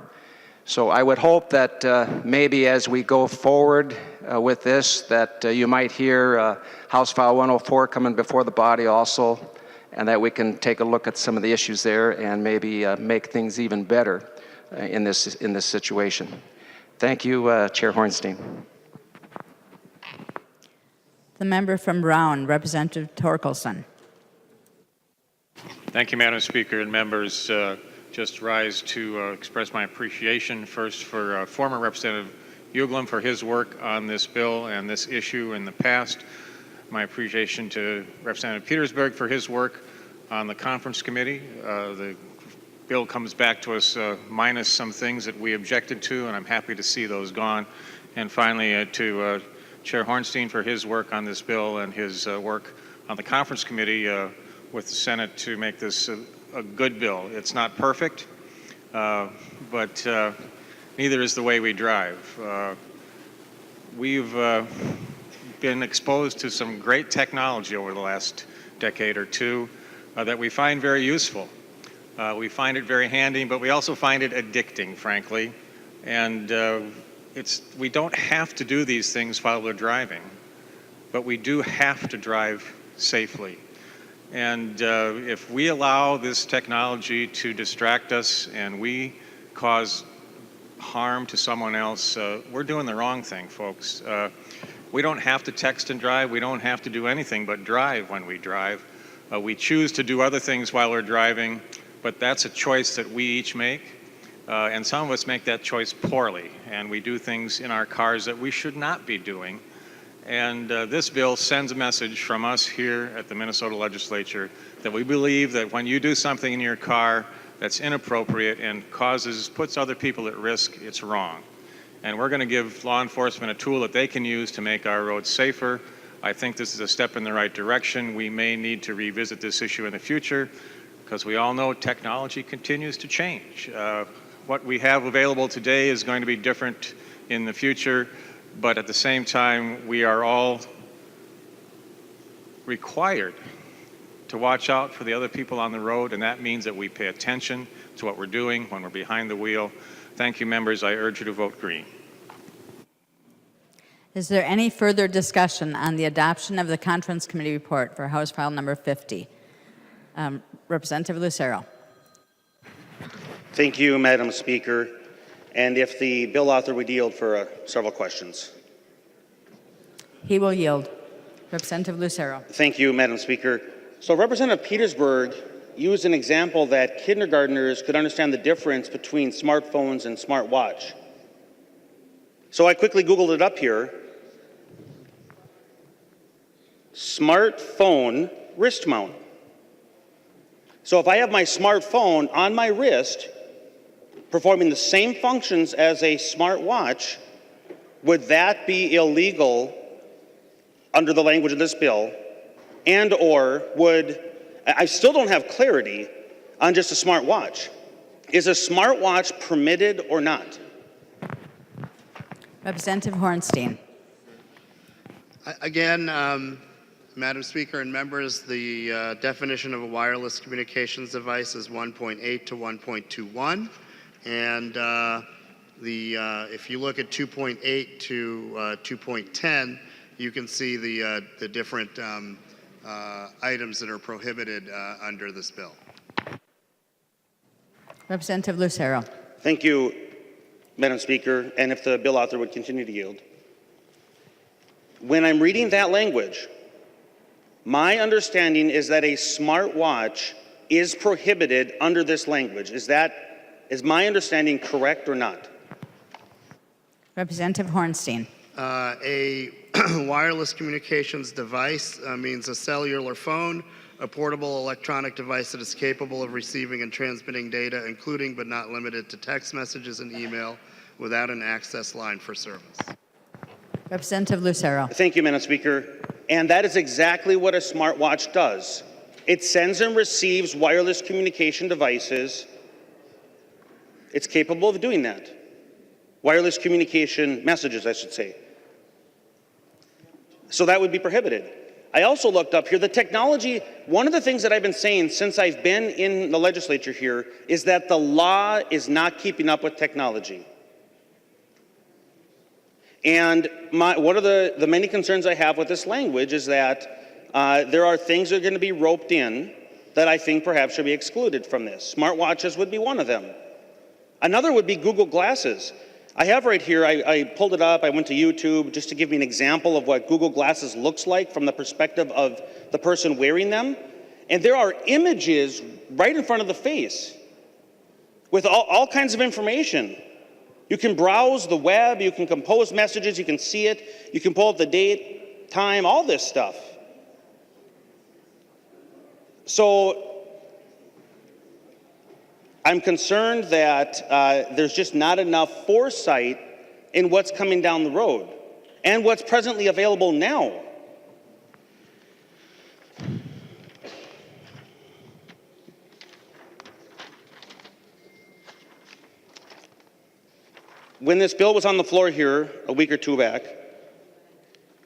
So I would hope that maybe as we go forward with this, that you might hear House File 104 coming before the body also, and that we can take a look at some of the issues there and maybe make things even better in this situation. Thank you, Chair Hornstein. The member from Brown, Representative Torkelson. Thank you, Madam Speaker, and members. Just rise to express my appreciation first for former Representative Uglem for his work on this bill and this issue in the past. My appreciation to Representative Petersburg for his work on the conference committee. The bill comes back to us minus some things that we objected to, and I'm happy to see those gone. And finally, to Chair Hornstein for his work on this bill and his work on the conference committee with the Senate to make this a good bill. It's not perfect, but neither is the way we drive. We've been exposed to some great technology over the last decade or two that we find very useful. We find it very handy, but we also find it addicting, frankly. And we don't have to do these things while we're driving, but we do have to drive safely. And if we allow this technology to distract us and we cause harm to someone else, we're doing the wrong thing, folks. We don't have to text and drive. We don't have to do anything but drive when we drive. We choose to do other things while we're driving, but that's a choice that we each make. And some of us make that choice poorly, and we do things in our cars that we should not be doing. And this bill sends a message from us here at the Minnesota Legislature that we believe that when you do something in your car that's inappropriate and puts other people at risk, it's wrong. And we're going to give law enforcement a tool that they can use to make our roads safer. I think this is a step in the right direction. We may need to revisit this issue in the future because we all know technology continues to change. What we have available today is going to be different in the future, but at the same time, we are all required to watch out for the other people on the road, and that means that we pay attention to what we're doing when we're behind the wheel. Thank you, members. I urge you to vote green. Is there any further discussion on the adoption of the Conference Committee report for House File Number 50? Representative Lucero. Thank you, Madam Speaker. And if the bill author would yield for several questions. He will yield. Representative Lucero. Thank you, Madam Speaker. So Representative Petersburg used an example that kindergartners could understand the difference between smartphones and smartwatch. So I quickly Googled it up here. Smartphone wrist mount. So if I have my smartphone on my wrist, performing the same functions as a smartwatch, would that be illegal under the language of this bill? And or I still don't have clarity on just a smartwatch. Is a smartwatch permitted or not? Representative Hornstein. Again, Madam Speaker and members, the definition of a wireless communications device is 1.8 to 1.21. And if you look at 2.8 to 2.10, you can see the different items that are prohibited under this bill. Representative Lucero. Thank you, Madam Speaker, and if the bill author would continue to yield. When I'm reading that language, my understanding is that a smartwatch is prohibited under this language. Is my understanding correct or not? Representative Hornstein. A wireless communications device means a cellular phone, a portable electronic device that is capable of receiving and transmitting data, including but not limited to text messages and email, without an access line for service. Representative Lucero. Thank you, Madam Speaker. And that is exactly what a smartwatch does. It sends and receives wireless communication devices. It's capable of doing that. Wireless communication messages, I should say. So that would be prohibited. I also looked up here, the technology, one of the things that I've been saying since I've been in the legislature here is that the law is not keeping up with technology. And one of the many concerns I have with this language is that there are things that are going to be roped in that I think perhaps should be excluded from this. Smartwatches would be one of them. Another would be Google Glasses. I have right here, I pulled it up, I went to YouTube just to give me an example of what Google Glasses looks like from the perspective of the person wearing them. And there are images right in front of the face with all kinds of information. You can browse the web, you can compose messages, you can see it, you can pull up the date, time, all this stuff. So I'm concerned that there's just not enough foresight in what's coming down the road. and what's presently available now. When this bill was on the floor here a week or two back,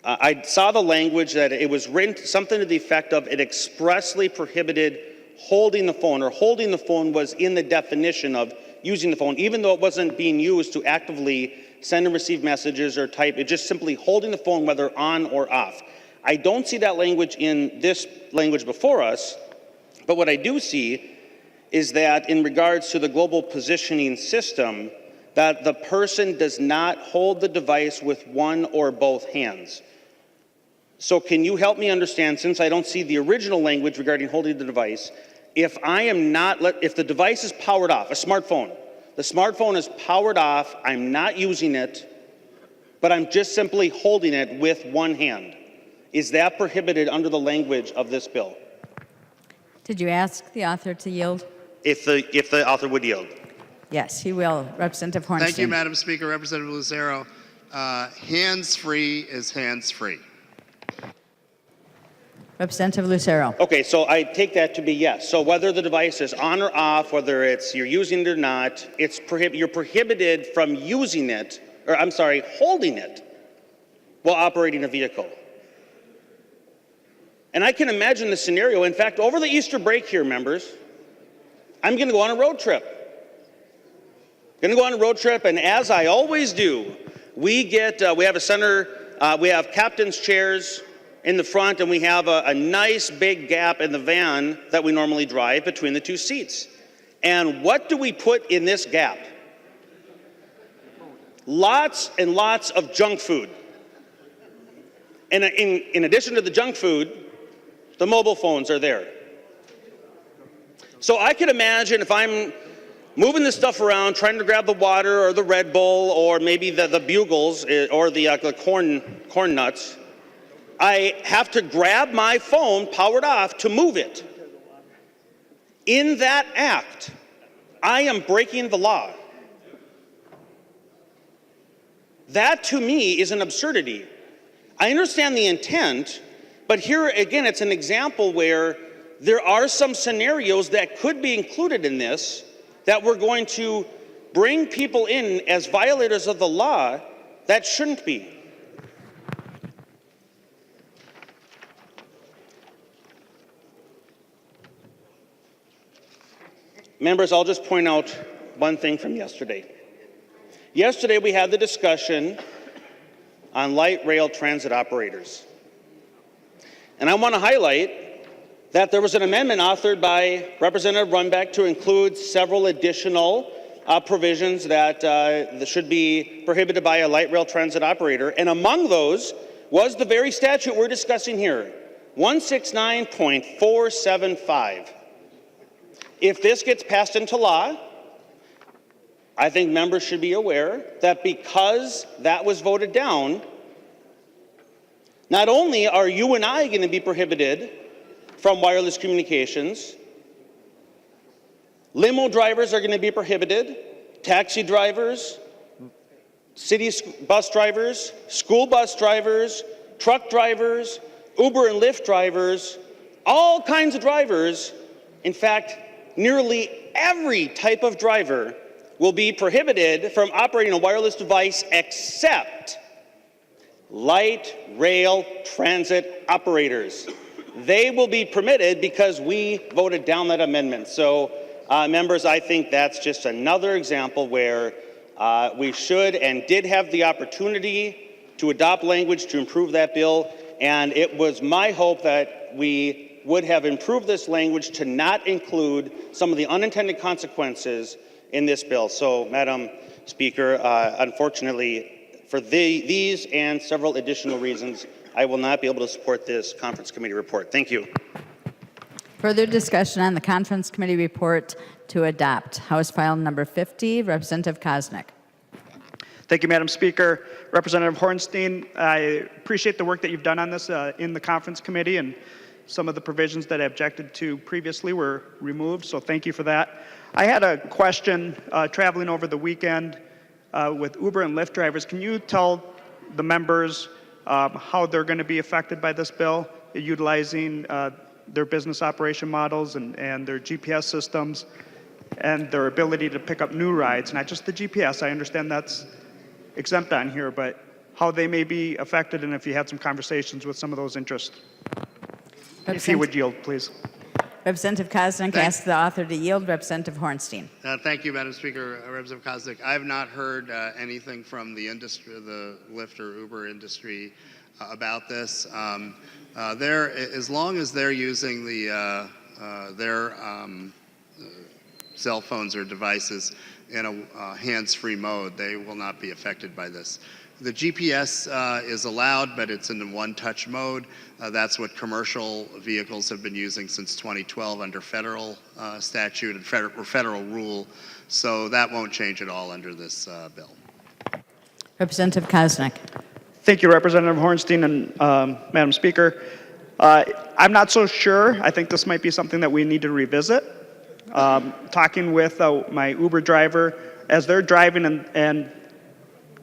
I saw the language that it was written something to the effect of it expressly prohibited holding the phone, or holding the phone was in the definition of using the phone, even though it wasn't being used to actively send and receive messages or type. It just simply holding the phone, whether on or off. I don't see that language in this language before us, but what I do see is that in regards to the global positioning system, that the person does not hold the device with one or both hands. So can you help me understand, since I don't see the original language regarding holding the device, if the device is powered off, a smartphone, the smartphone is powered off, I'm not using it, but I'm just simply holding it with one hand. Is that prohibited under the language of this bill? Did you ask the author to yield? If the author would yield. Yes, he will. Representative Hornstein. Thank you, Madam Speaker. Representative Lucero. Hands-free is hands-free. Representative Lucero. Okay, so I take that to be yes. So whether the device is on or off, whether you're using it or not, you're prohibited from using it, or I'm sorry, holding it while operating a vehicle. And I can imagine the scenario. In fact, over the Easter break here, members, I'm going to go on a road trip. And as I always do, we have a center, we have captain's chairs in the front, and we have a nice big gap in the van that we normally drive between the two seats. And what do we put in this gap? Lots and lots of junk food. And in addition to the junk food, the mobile phones are there. So I can imagine if I'm moving this stuff around, trying to grab the water or the Red Bull or maybe the Bugles or the corn nuts, I have to grab my phone powered off to move it. In that act, I am breaking the law. That to me is an absurdity. I understand the intent, but here again, it's an example where there are some scenarios that could be included in this that we're going to bring people in as violators of the law that shouldn't be. Members, I'll just point out one thing from yesterday. Yesterday we had the discussion on light rail transit operators. And I want to highlight that there was an amendment authored by Representative Runbeck to include several additional provisions that should be prohibited by a light rail transit operator. And among those was the very statute we're discussing here, 169.475. If this gets passed into law, I think members should be aware that because that was voted down, not only are you and I going to be prohibited from wireless communications, limo drivers are going to be prohibited, taxi drivers, city bus drivers, school bus drivers, truck drivers, Uber and Lyft drivers, all kinds of drivers. In fact, nearly every type of driver will be prohibited from operating a wireless device except light rail transit operators. They will be permitted because we voted down that amendment. So, members, I think that's just another example where we should and did have the opportunity to adopt language to improve that bill, and it was my hope that we would have improved this language to not include some of the unintended consequences in this bill. So, Madam Speaker, unfortunately, for these and several additional reasons, I will not be able to support this conference committee report. Thank you. Further discussion on the conference committee report to adopt. House File Number 50, Representative Koznick. Thank you, Madam Speaker. Representative Hornstein, I appreciate the work that you've done on this in the conference committee, and some of the provisions that I objected to previously were removed, so thank you for that. I had a question traveling over the weekend with Uber and Lyft drivers. Can you tell the members how they're going to be affected by this bill, utilizing their business operation models and their GPS systems and their ability to pick up new rides, not just the GPS. I understand that's exempt on here, but how they may be affected, and if you had some conversations with some of those interests. If you would yield, please. Representative Koznick asks the author to yield. Representative Hornstein. Thank you, Madam Speaker. Representative Koznick, I have not heard anything from the industry, the Lyft or Uber industry about this. As long as they're using their cell phones or devices in a hands-free mode, they will not be affected by this. The GPS is allowed, but it's in the one-touch mode. That's what commercial vehicles have been using since 2012 under federal statute and federal rule. So that won't change at all under this bill. Representative Koznick. Thank you, Representative Hornstein and Madam Speaker. I'm not so sure. I think this might be something that we need to revisit. Talking with my Uber driver, as they're driving and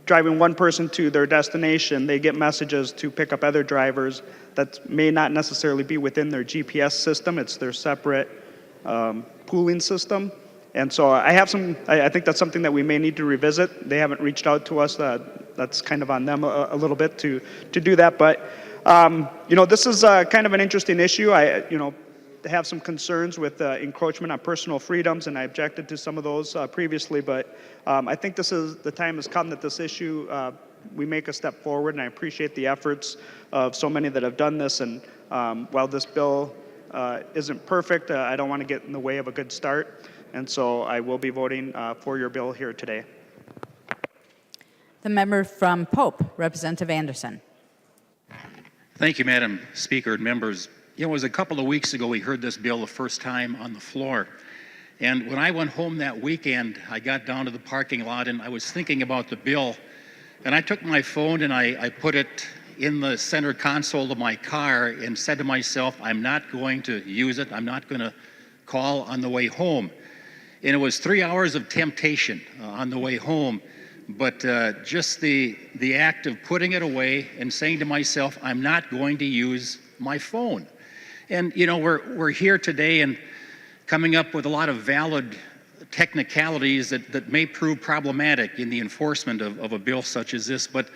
driving one person to their destination, they get messages to pick up other drivers that may not necessarily be within their GPS system. It's their separate pooling system. And so I think that's something that we may need to revisit. They haven't reached out to us. That's kind of on them a little bit to do that. But, this is kind of an interesting issue. I have some concerns with encroachment on personal freedoms, and I objected to some of those previously. But I think the time has come that this issue, we make a step forward, and I appreciate the efforts of so many that have done this. And while this bill isn't perfect, I don't want to get in the way of a good start. And so I will be voting for your bill here today. The member from Pope, Representative Anderson. Thank you, Madam Speaker and members. It was a couple of weeks ago we heard this bill the first time on the floor. And when I went home that weekend, I got down to the parking lot and I was thinking about the bill. And I took my phone and I put it in the center console of my car and said to myself, I'm not going to use it. I'm not going to call on the way home. And it was 3 hours of temptation on the way home. But just the act of putting it away and saying to myself, I'm not going to use my phone. And, we're here today and coming up with a lot of valid technicalities that may prove problematic in the enforcement of a bill such as this. But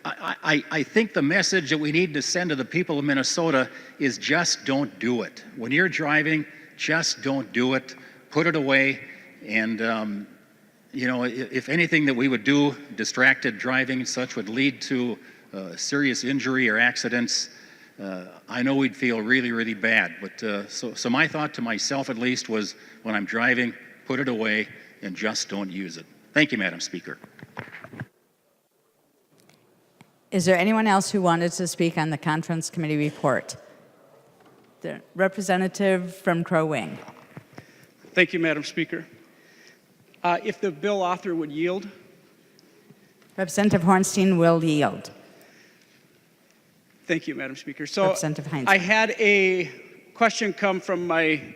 I think the message that we need to send to the people of Minnesota is just don't do it. When you're driving, just don't do it. Put it away. And, if anything that we would do, distracted driving and such, would lead to serious injury or accidents, I know we'd feel really, really bad. But so my thought to myself, at least, was when I'm driving, put it away and just don't use it. Thank you, Madam Speaker. Is there anyone else who wanted to speak on the conference committee report? The representative from Crow Wing. Thank you, Madam Speaker. If the bill author would yield. Representative Hornstein will yield. Thank you, Madam Speaker. So Representative Heinz. I had a question come from my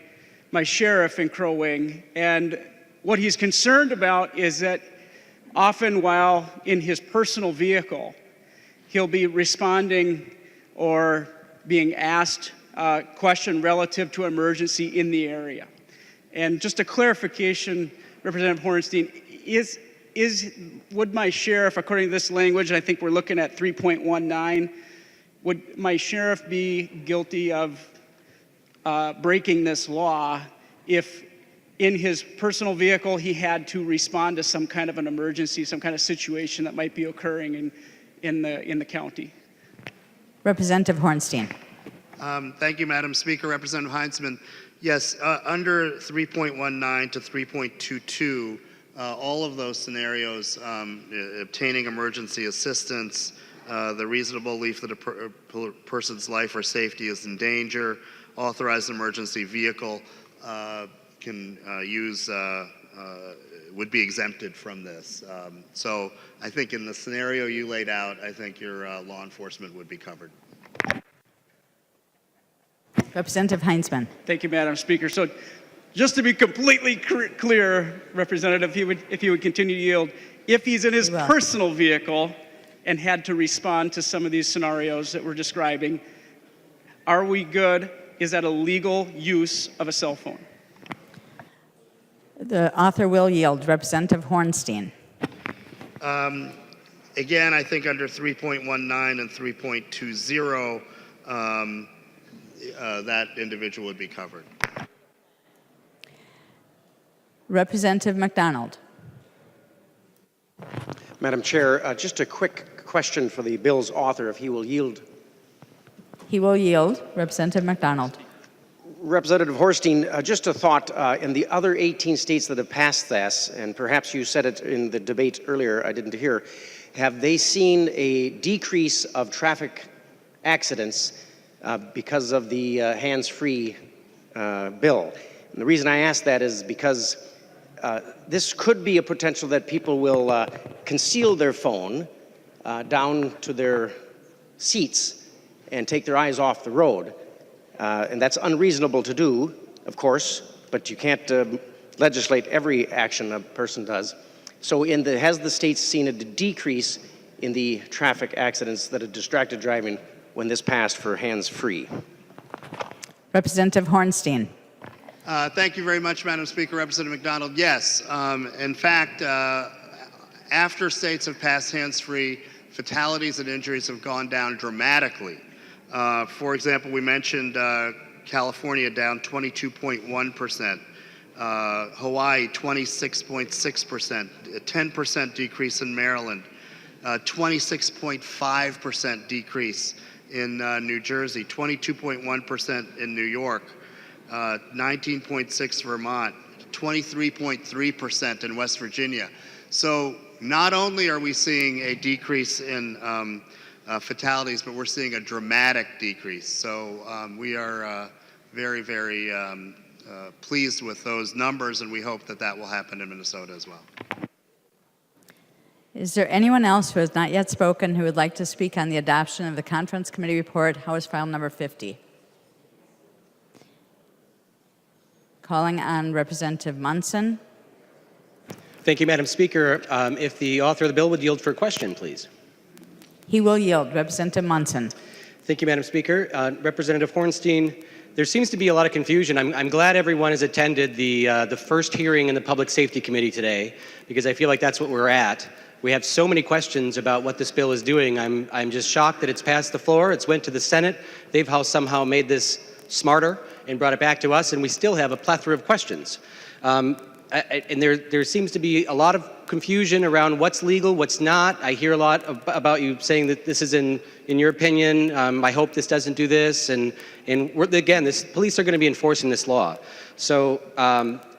sheriff in Crow Wing, and what he's concerned about is that often while in his personal vehicle, he'll be responding or being asked a question relative to emergency in the area. And just a clarification, Representative Hornstein, would my sheriff, according to this language, I think we're looking at 3.19, would my sheriff be guilty of breaking this law if in his personal vehicle he had to respond to some kind of an emergency, some kind of situation that might be occurring in the county? Representative Hornstein. Thank you, Madam Speaker. Representative Heinzman. Yes, under 3.19 to 3.22, all of those scenarios, obtaining emergency assistance, the reasonable belief that a person's life or safety is in danger, authorized emergency vehicle can would be exempted from this. So I think in the scenario you laid out, I think your law enforcement would be covered. Representative Heinzman. Thank you, Madam Speaker. So just to be completely clear, Representative, if he would continue to yield, if he's in his personal vehicle and had to respond to some of these scenarios that we're describing. Are we good? Is that a legal use of a cell phone? The author will yield. Representative Hornstein. Again, I think under 3.19 and 3.20, that individual would be covered. Representative McDonald. Madam Chair, just a quick question for the bill's author, if he will yield. He will yield. Representative McDonald. Representative Hornstein, just a thought, in the other 18 states that have passed this, and perhaps you said it in the debate earlier, I didn't hear, have they seen a decrease of traffic accidents because of the hands-free bill? And the reason I ask that is because this could be a potential that people will conceal their phone down to their seats and take their eyes off the road. And that's unreasonable to do, of course, but you can't legislate every action a person does. So has the state seen a decrease in the traffic accidents that are distracted driving when this passed for hands-free? Representative Hornstein. Thank you very much, Madam Speaker. Representative McDonald, yes. In fact, after states have passed hands-free, fatalities and injuries have gone down dramatically. For example, we mentioned California down 22.1%, Hawaii 26.6%, a 10% decrease in Maryland, 26.5% decrease in New Jersey, 22.1% in New York, 19.6% Vermont, 23.3% in West Virginia. So not only are we seeing a decrease in fatalities, but we're seeing a dramatic decrease. So we are very, very pleased with those numbers, and we hope that that will happen in Minnesota as well. Is there anyone else who has not yet spoken who would like to speak on the adoption of the Conference Committee Report, House File Number 50? Calling on Representative Munson. Thank you, Madam Speaker. If the author of the bill would yield for a question, please. He will yield. Representative Munson. Thank you, Madam Speaker. Representative Hornstein, there seems to be a lot of confusion. I'm glad everyone has attended the first hearing in the Public Safety Committee today, because I feel like that's what we're at. We have so many questions about what this bill is doing. I'm just shocked that it's passed the floor. It's went to the Senate. They've somehow made this smarter and brought it back to us, and we still have a plethora of questions. And there seems to be a lot of confusion around what's legal, what's not. I hear a lot about you saying that this is in your opinion. I hope this doesn't do this. And again, police are going to be enforcing this law. So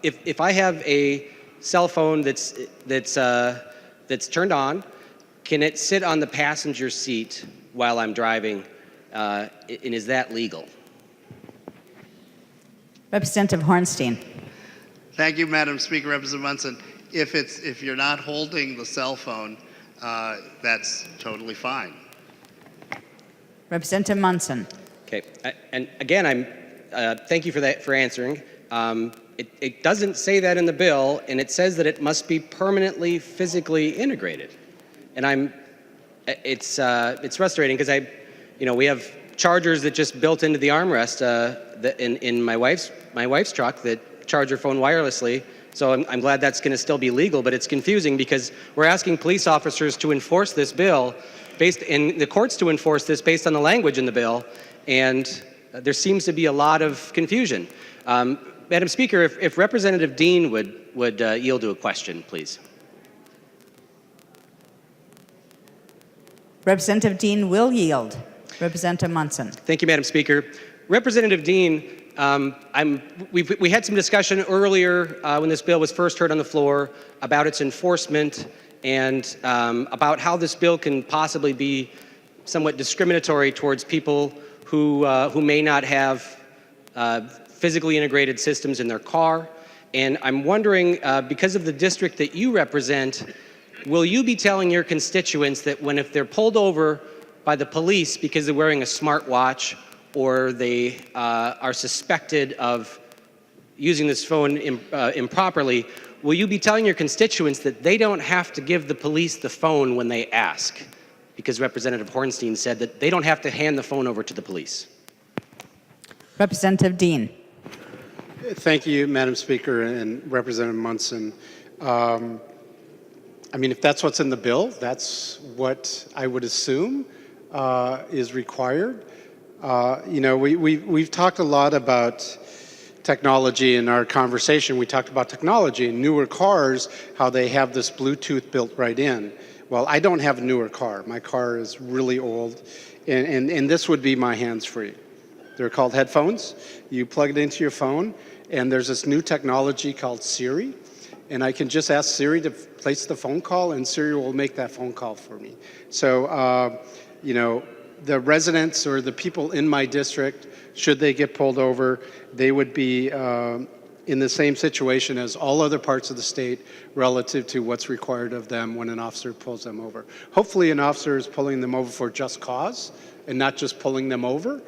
if I have a cell phone that's turned on, can it sit on the passenger seat while I'm driving? And is that legal? Representative Hornstein. Thank you, Madam Speaker. Representative Munson. If you're not holding the cell phone, that's totally fine. Representative Munson. Okay, and again, thank you for answering. It doesn't say that in the bill, and it says that it must be permanently physically integrated. And it's frustrating because we have chargers that just built into the armrest in my wife's truck that charge her phone wirelessly. So I'm glad that's going to still be legal, but it's confusing because we're asking police officers to enforce this bill in the courts to enforce this based on the language in the bill, and there seems to be a lot of confusion. Madam Speaker, if Representative Dean would yield to a question, please. Representative Dean will yield. Representative Munson. Thank you, Madam Speaker. Representative Dean, we had some discussion earlier when this bill was first heard on the floor about its enforcement and about how this bill can possibly be somewhat discriminatory towards people who may not have physically integrated systems in their car. And I'm wondering, because of the district that you represent, will you be telling your constituents that if they're pulled over by the police because they're wearing a smartwatch or they are suspected of using this phone improperly, will you be telling your constituents that they don't have to give the police the phone when they ask? because Representative Hornstein said that they don't have to hand the phone over to the police. Representative Dean. Thank you, Madam Speaker and Representative Munson. I mean, if that's what's in the bill, that's what I would assume is required. You know, we've talked a lot about technology in our conversation. We talked about technology and newer cars, how they have this Bluetooth built right in. Well, I don't have a newer car. My car is really old, and this would be my hands-free. They're called headphones. You plug it into your phone, and there's this new technology called Siri, and I can just ask Siri to place the phone call, and Siri will make that phone call for me. So, you know, the residents or the people in my district, should they get pulled over, they would be in the same situation as all other parts of the state relative to what's required of them when an officer pulls them over. Hopefully an officer is pulling them over for just cause and not just pulling them over.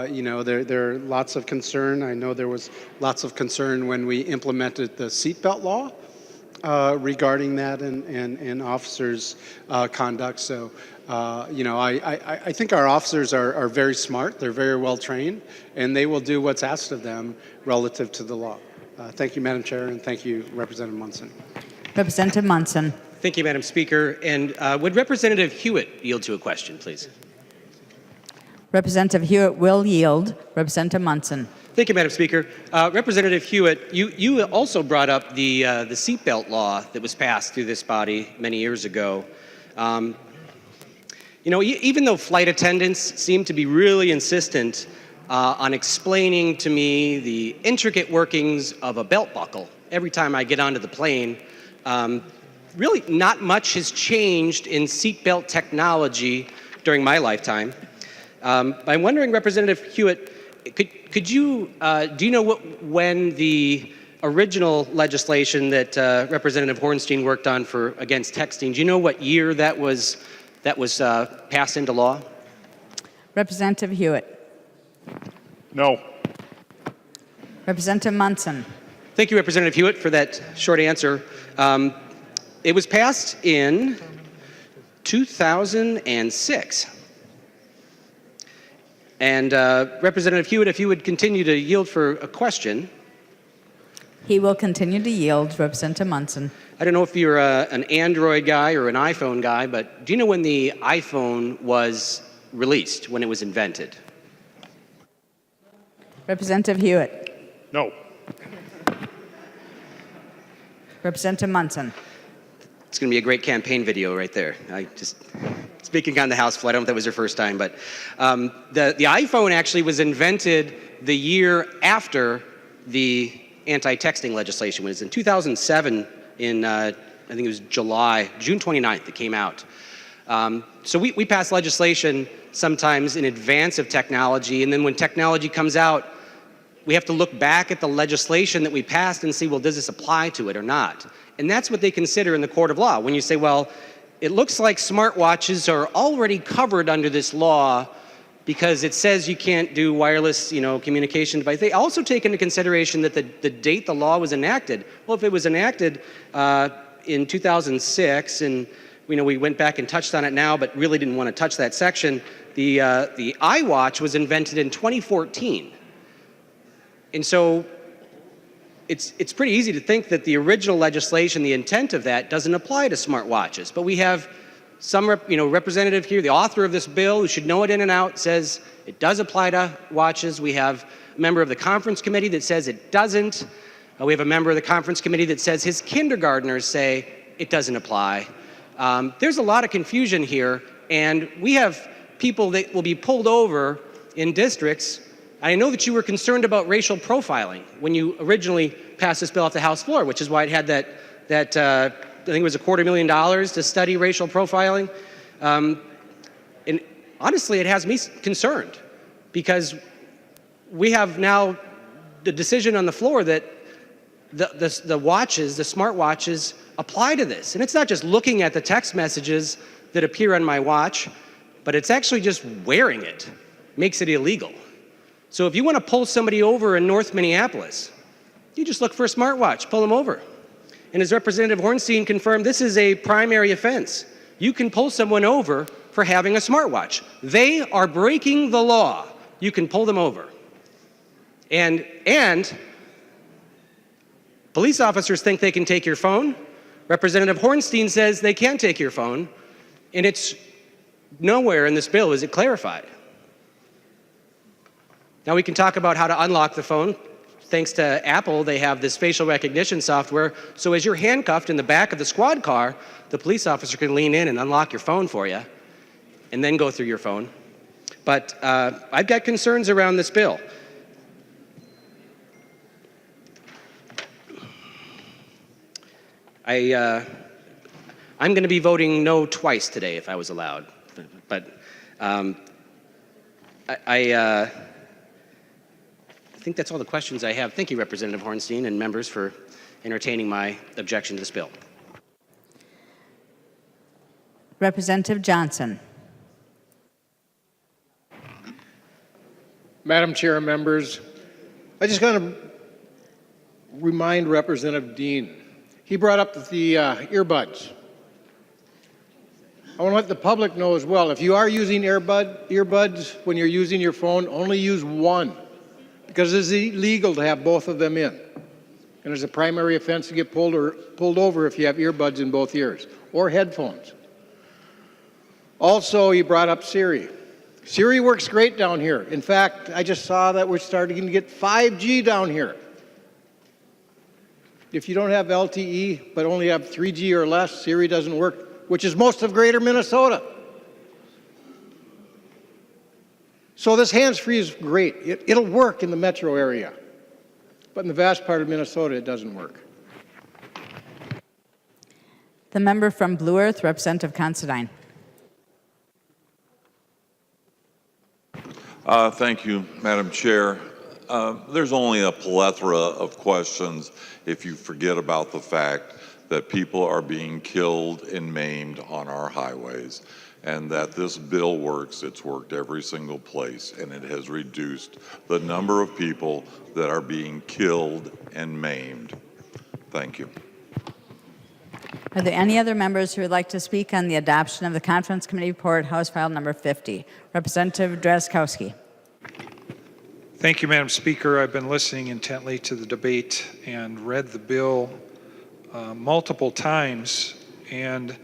You know, there are lots of concern. I know there was lots of concern when we implemented the seatbelt law regarding that and officers' conduct. So, you know, I think our officers are very smart. They're very well trained, and they will do what's asked of them relative to the law. Thank you, Madam Chair, and thank you, Representative Munson. Representative Munson. Thank you, Madam Speaker. And would Representative Hewitt yield to a question, please? Representative Hewitt will yield. Representative Munson. Thank you, Madam Speaker. Representative Hewitt, you also brought up the seatbelt law that was passed through this body many years ago. You know, even though flight attendants seem to be really insistent on explaining to me the intricate workings of a belt buckle every time I get onto the plane, really not much has changed in seatbelt technology during my lifetime. I'm wondering, Representative Hewitt, could you, do you know when the original legislation that Representative Hornstein worked on against texting, do you know what year that was passed into law? Representative Hewitt. No. Representative Munson. Thank you, Representative Hewitt, for that short answer. It was passed in 2006. And Representative Hewitt, if you would continue to yield for a question. He will continue to yield. Representative Munson. I don't know if you're an Android guy or an iPhone guy, but do you know when the iPhone was released, when it was invented? Representative Hewitt. No. Representative Munson. It's going to be a great campaign video right there. Speaking on the House floor, I don't know if that was your first time, but the iPhone actually was invented the year after the anti-texting legislation. It was in 2007 in, I think it was June 29th it came out. So we pass legislation sometimes in advance of technology, and then when technology comes out, we have to look back at the legislation that we passed and see, well, does this apply to it or not? And that's what they consider in the court of law. When you say, well, it looks like smartwatches are already covered under this law because it says you can't do wireless, communication device. They also take into consideration that the date the law was enacted. Well, if it was enacted in 2006, and we went back and touched on it now, but really didn't want to touch that section, the iWatch was invented in 2014. And so it's pretty easy to think that the original legislation, the intent of that, doesn't apply to smartwatches. But we have some representative here, the author of this bill, who should know it in and out, says it does apply to watches. We have a member of the conference committee that says it doesn't. We have a member of the conference committee that says his kindergartners say it doesn't apply. There's a lot of confusion here, and we have people that will be pulled over in districts. I know that you were concerned about racial profiling when you originally passed this bill off the House floor, which is why it had that I think it was $250,000 to study racial profiling. And honestly, it has me concerned because we have now the decision on the floor that the watches, the smartwatches, apply to this. And it's not just looking at the text messages that appear on my watch, but it's actually just wearing it makes it illegal. So if you want to pull somebody over in North Minneapolis, you just look for a smartwatch, pull them over. And as Representative Hornstein confirmed, this is a primary offense. you can pull someone over for having a smartwatch. They are breaking the law. You can pull them over. And police officers think they can take your phone. Representative Hornstein says they can't take your phone, and it's nowhere in this bill is it clarified. Now we can talk about how to unlock the phone. Thanks to Apple, they have this facial recognition software, so as you're handcuffed in the back of the squad car, the police officer can lean in and unlock your phone for you, and then go through your phone. But I've got concerns around this bill. I'm going to be voting no twice today if I was allowed. But I think that's all the questions I have. Thank you, Representative Hornstein and members, for entertaining my objection to this bill. Representative Johnson. Madam Chair and members, I just want to remind Representative Dean, he brought up the earbuds. I want to let the public know as well, if you are using earbuds when you're using your phone, only use one, because it's illegal to have both of them in. And it's a primary offense to get pulled over if you have earbuds in both ears, or headphones. Also, he brought up Siri. Siri works great down here. In fact, I just saw that we're starting to get 5G down here. If you don't have LTE, but only have 3G or less, Siri doesn't work, which is most of greater Minnesota. So this hands-free is great. It'll work in the metro area. But in the vast part of Minnesota, it doesn't work. The member from Blue Earth, Representative Considine. Thank you, Madam Chair. There's only a plethora of questions if you forget about the fact that people are being killed and maimed on our highways, and that this bill works. It's worked every single place, and it has reduced the number of people that are being killed and maimed. Thank you. Are there any other members who would like to speak on the adoption of the Conference Committee Report, House File Number 50? Representative Drazkowski. Thank you, Madam Speaker. I've been listening intently to the debate and read the bill multiple times, and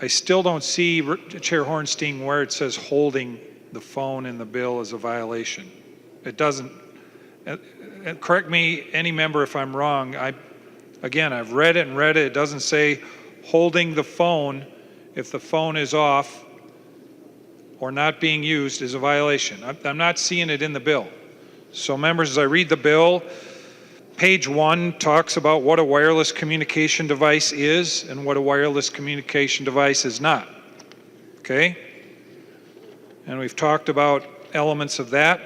I still don't see, Chair Hornstein, where it says holding the phone in the bill is a violation. It doesn't. Correct me, any member, if I'm wrong. Again, I've read it and read it. It doesn't say holding the phone if the phone is off or not being used is a violation. I'm not seeing it in the bill. So members, as I read the bill, page 1 talks about what a wireless communication device is and what a wireless communication device is not. Okay? And we've talked about elements of that.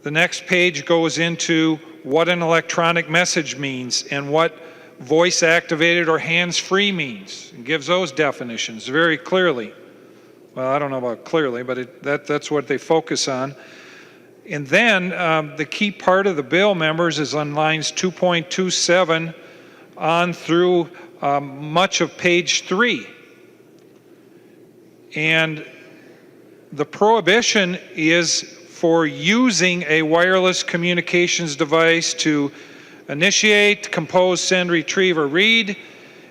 The next page goes into what an electronic message means and what voice activated or hands-free means. It gives those definitions very clearly. Well, I don't know about clearly, but that's what they focus on. And then the key part of the bill, members, is on lines 2.27 on through much of page 3. And the prohibition is for using a wireless communications device to initiate, compose, send, retrieve, or read,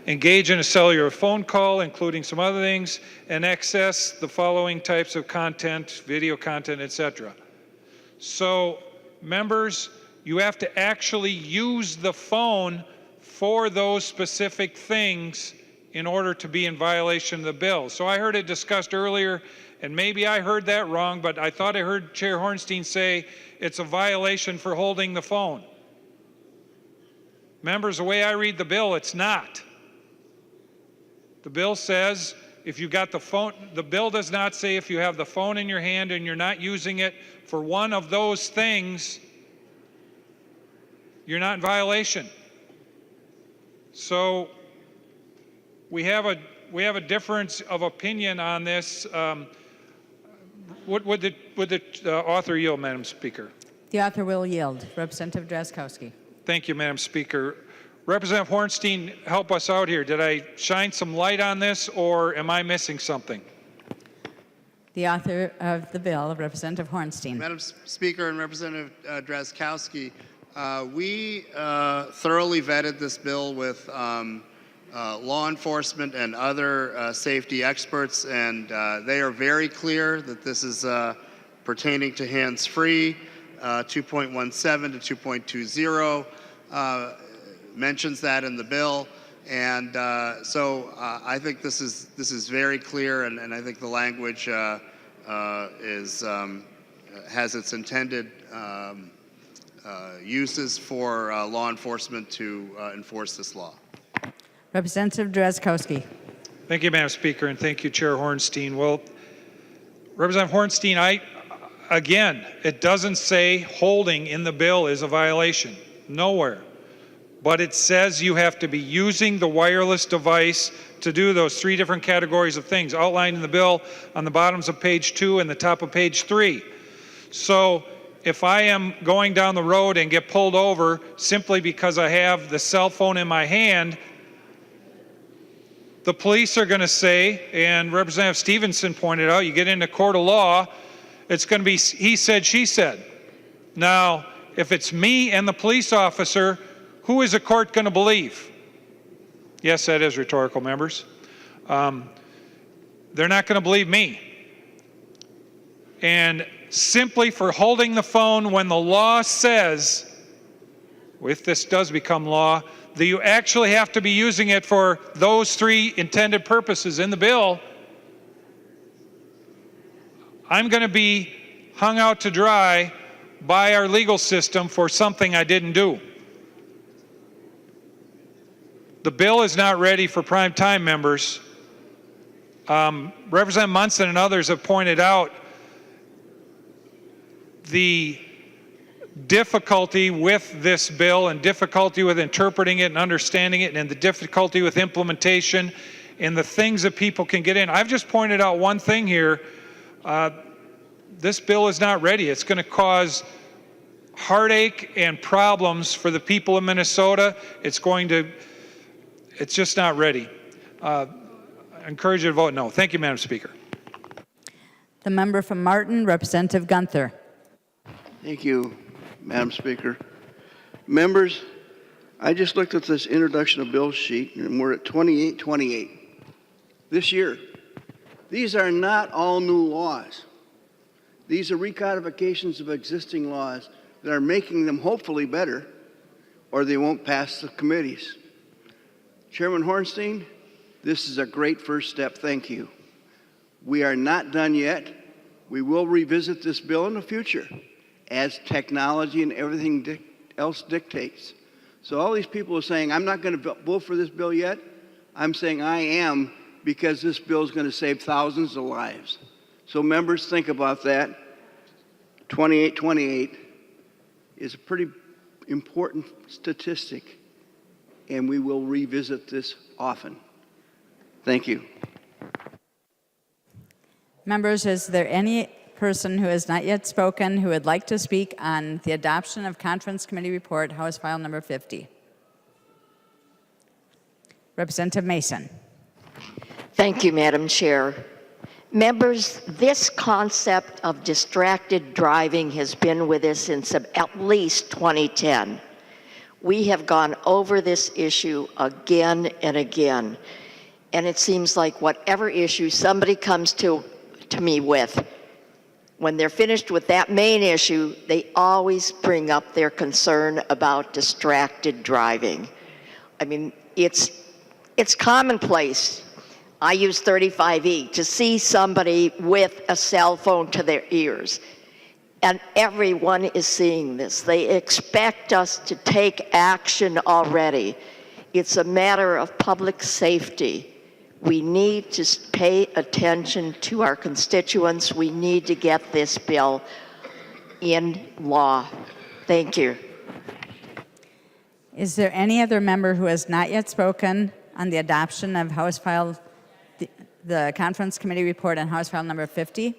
engage in a cellular phone call, including some other things, and access the following types of content, video content, etc. So, members, you have to actually use the phone for those specific things in order to be in violation of the bill. So I heard it discussed earlier, and maybe I heard that wrong, but I thought I heard Chair Hornstein say it's a violation for holding the phone. Members, the way I read the bill, it's not. The bill says if you got the phone, the bill does not say if you have the phone in your hand and you're not using it for one of those things, you're not in violation. So we have a difference of opinion on this. Would the author yield, Madam Speaker? The author will yield. Representative Drazkowski. Thank you, Madam Speaker. Representative Hornstein, help us out here. Did I shine some light on this, or am I missing something? The author of the bill, Representative Hornstein. Madam Speaker and Representative Drazkowski, we thoroughly vetted this bill with law enforcement and other safety experts, and they are very clear that this is pertaining to hands-free. 2.17 to 2.20 mentions that in the bill, and so I think this is very clear, and I think the language has its intended uses for law enforcement to enforce this law. Representative Drazkowski. Thank you, Madam Speaker, and thank you, Chair Hornstein. Well, Representative Hornstein, again, it doesn't say holding in the bill is a violation. Nowhere. But it says you have to be using the wireless device to do those 3 different categories of things outlined in the bill on the bottoms of page 2 and the top of page 3. So if I am going down the road and get pulled over simply because I have the cell phone in my hand, the police are going to say, and Representative Stevenson pointed out, you get into court of law, it's going to be he said, she said. Now, if it's me and the police officer, who is a court going to believe? Yes, that is rhetorical, members. They're not going to believe me. And simply for holding the phone when the law says, if this does become law, that you actually have to be using it for those 3 intended purposes in the bill, I'm going to be hung out to dry by our legal system for something I didn't do. The bill is not ready for prime time, members. Representative Munson and others have pointed out the difficulty with this bill and difficulty with interpreting it and understanding it and the difficulty with implementation and the things that people can get in. I've just pointed out one thing here. This bill is not ready. It's going to cause heartache and problems for the people of Minnesota. It's just not ready. I encourage you to vote no. Thank you, Madam Speaker. The member from Martin, Representative Gunther. Thank you, Madam Speaker. Members, I just looked at this introduction of bill sheet, and we're at 2828 this year. These are not all new laws. These are recodifications of existing laws that are making them hopefully better, or they won't pass the committees. Chairman Hornstein, this is a great first step. Thank you. We are not done yet. We will revisit this bill in the future as technology and everything else dictates. So all these people are saying, I'm not going to vote for this bill yet. I'm saying I am, because this bill is going to save thousands of lives. So members, think about that. 2828 is a pretty important statistic, and we will revisit this often. Thank you. Members, is there any person who has not yet spoken who would like to speak on the adoption of Conference Committee Report, House File Number 50? Representative Mason. Thank you, Madam Chair. Members, this concept of distracted driving has been with us since at least 2010. We have gone over this issue again and again, and it seems like whatever issue somebody comes to me with, when they're finished with that main issue, they always bring up their concern about distracted driving. I mean, it's commonplace. I use 35E to see somebody with a cell phone to their ears. And everyone is seeing this. They expect us to take action already. It's a matter of public safety. We need to pay attention to our constituents. We need to get this bill in law. Thank you. Is there any other member who has not yet spoken on the adoption of House File, the Conference Committee Report on House File Number 50?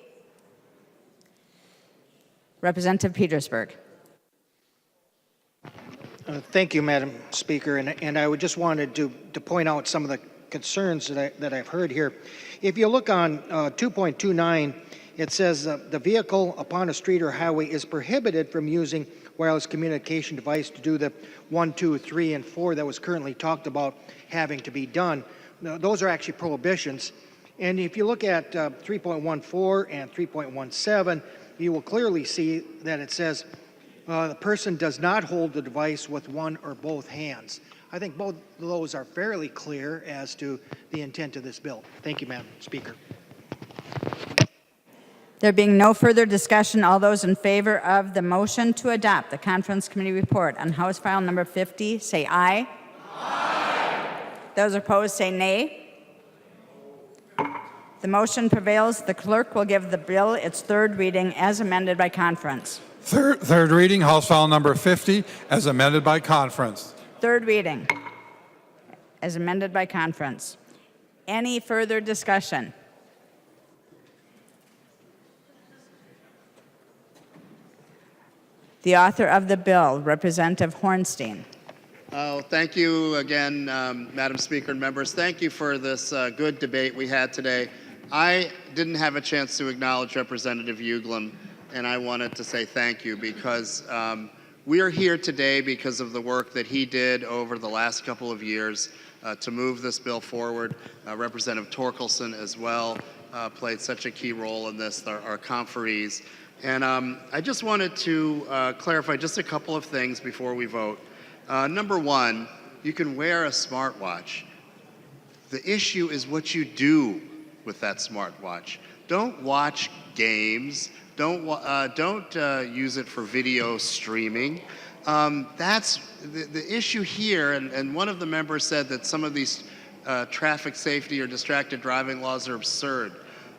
Representative Petersburg. Thank you, Madam Speaker, and I would just wanted to point out some of the concerns that I've heard here. If you look on 2.29, it says the vehicle upon a street or highway is prohibited from using wireless communication device to do the 1, 2, 3, and 4 that was currently talked about having to be done. Now, those are actually prohibitions. And if you look at 3.14 and 3.17, you will clearly see that it says the person does not hold the device with one or both hands. I think both of those are fairly clear as to the intent of this bill. Thank you, Madam Speaker. There being no further discussion, all those in favor of the motion to adopt the Conference Committee report on House File number 50, say aye. Aye. Those opposed, say nay. The motion prevails. The clerk will give the bill its third reading as amended by conference. Third reading, House File number 50, as amended by conference. Third reading as amended by conference. Any further discussion? The author of the bill, Representative Hornstein. Oh, thank you again, Madam Speaker and members. Thank you for this good debate we had today. I didn't have a chance to acknowledge Representative Uglem, and I wanted to say thank you because we are here today because of the work that he did over the last couple of years to move this bill forward. Representative Torkelson as well played such a key role in this, our conferees. And I just wanted to clarify just a couple of things before we vote. Number one, you can wear a smartwatch. The issue is what you do with that smartwatch. Don't watch games. Don't use it for video streaming. That's the issue here, and one of the members said that some of these traffic safety or distracted driving laws are absurd.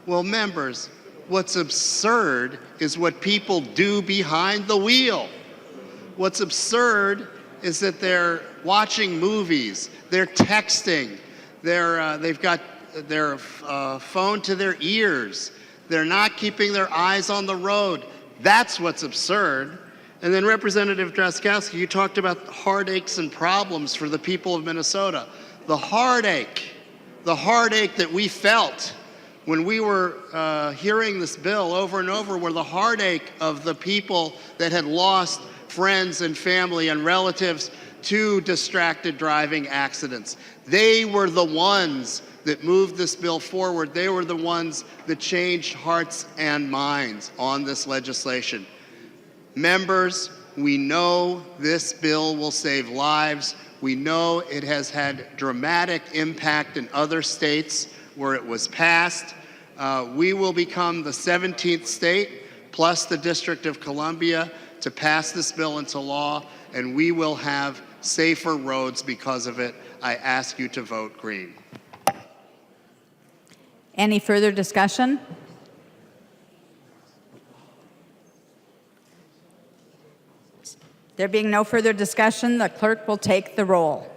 Well, members, what's absurd is what people do behind the wheel. What's absurd is that they're watching movies, they're texting, they've got their phone to their ears, they're not keeping their eyes on the road. That's what's absurd. And then Representative Drazkowski, you talked about heartaches and problems for the people of Minnesota. The heartache that we felt when we were hearing this bill over and over were the heartache of the people that had lost friends and family and relatives to distracted driving accidents. They were the ones that moved this bill forward. They were the ones that changed hearts and minds on this legislation. Members, we know this bill will save lives. We know it has had dramatic impact in other states where it was passed. We will become the 17th state, plus the District of Columbia, to pass this bill into law, and we will have safer roads because of it. I ask you to vote green. Any further discussion? There being no further discussion, the clerk will take the roll.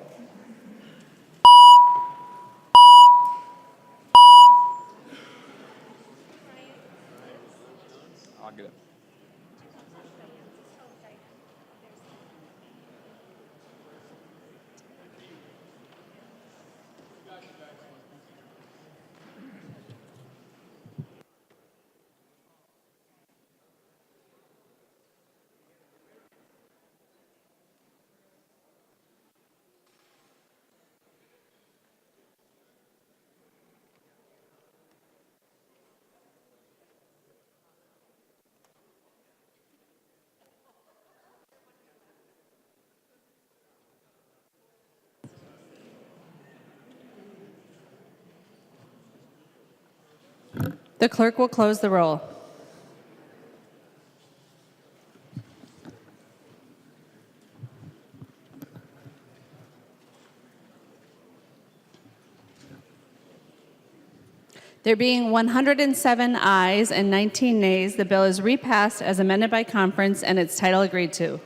I'll get it. The clerk will close the roll. There being 107 ayes and 19 nays, the bill is repassed as amended by conference and its title agreed to.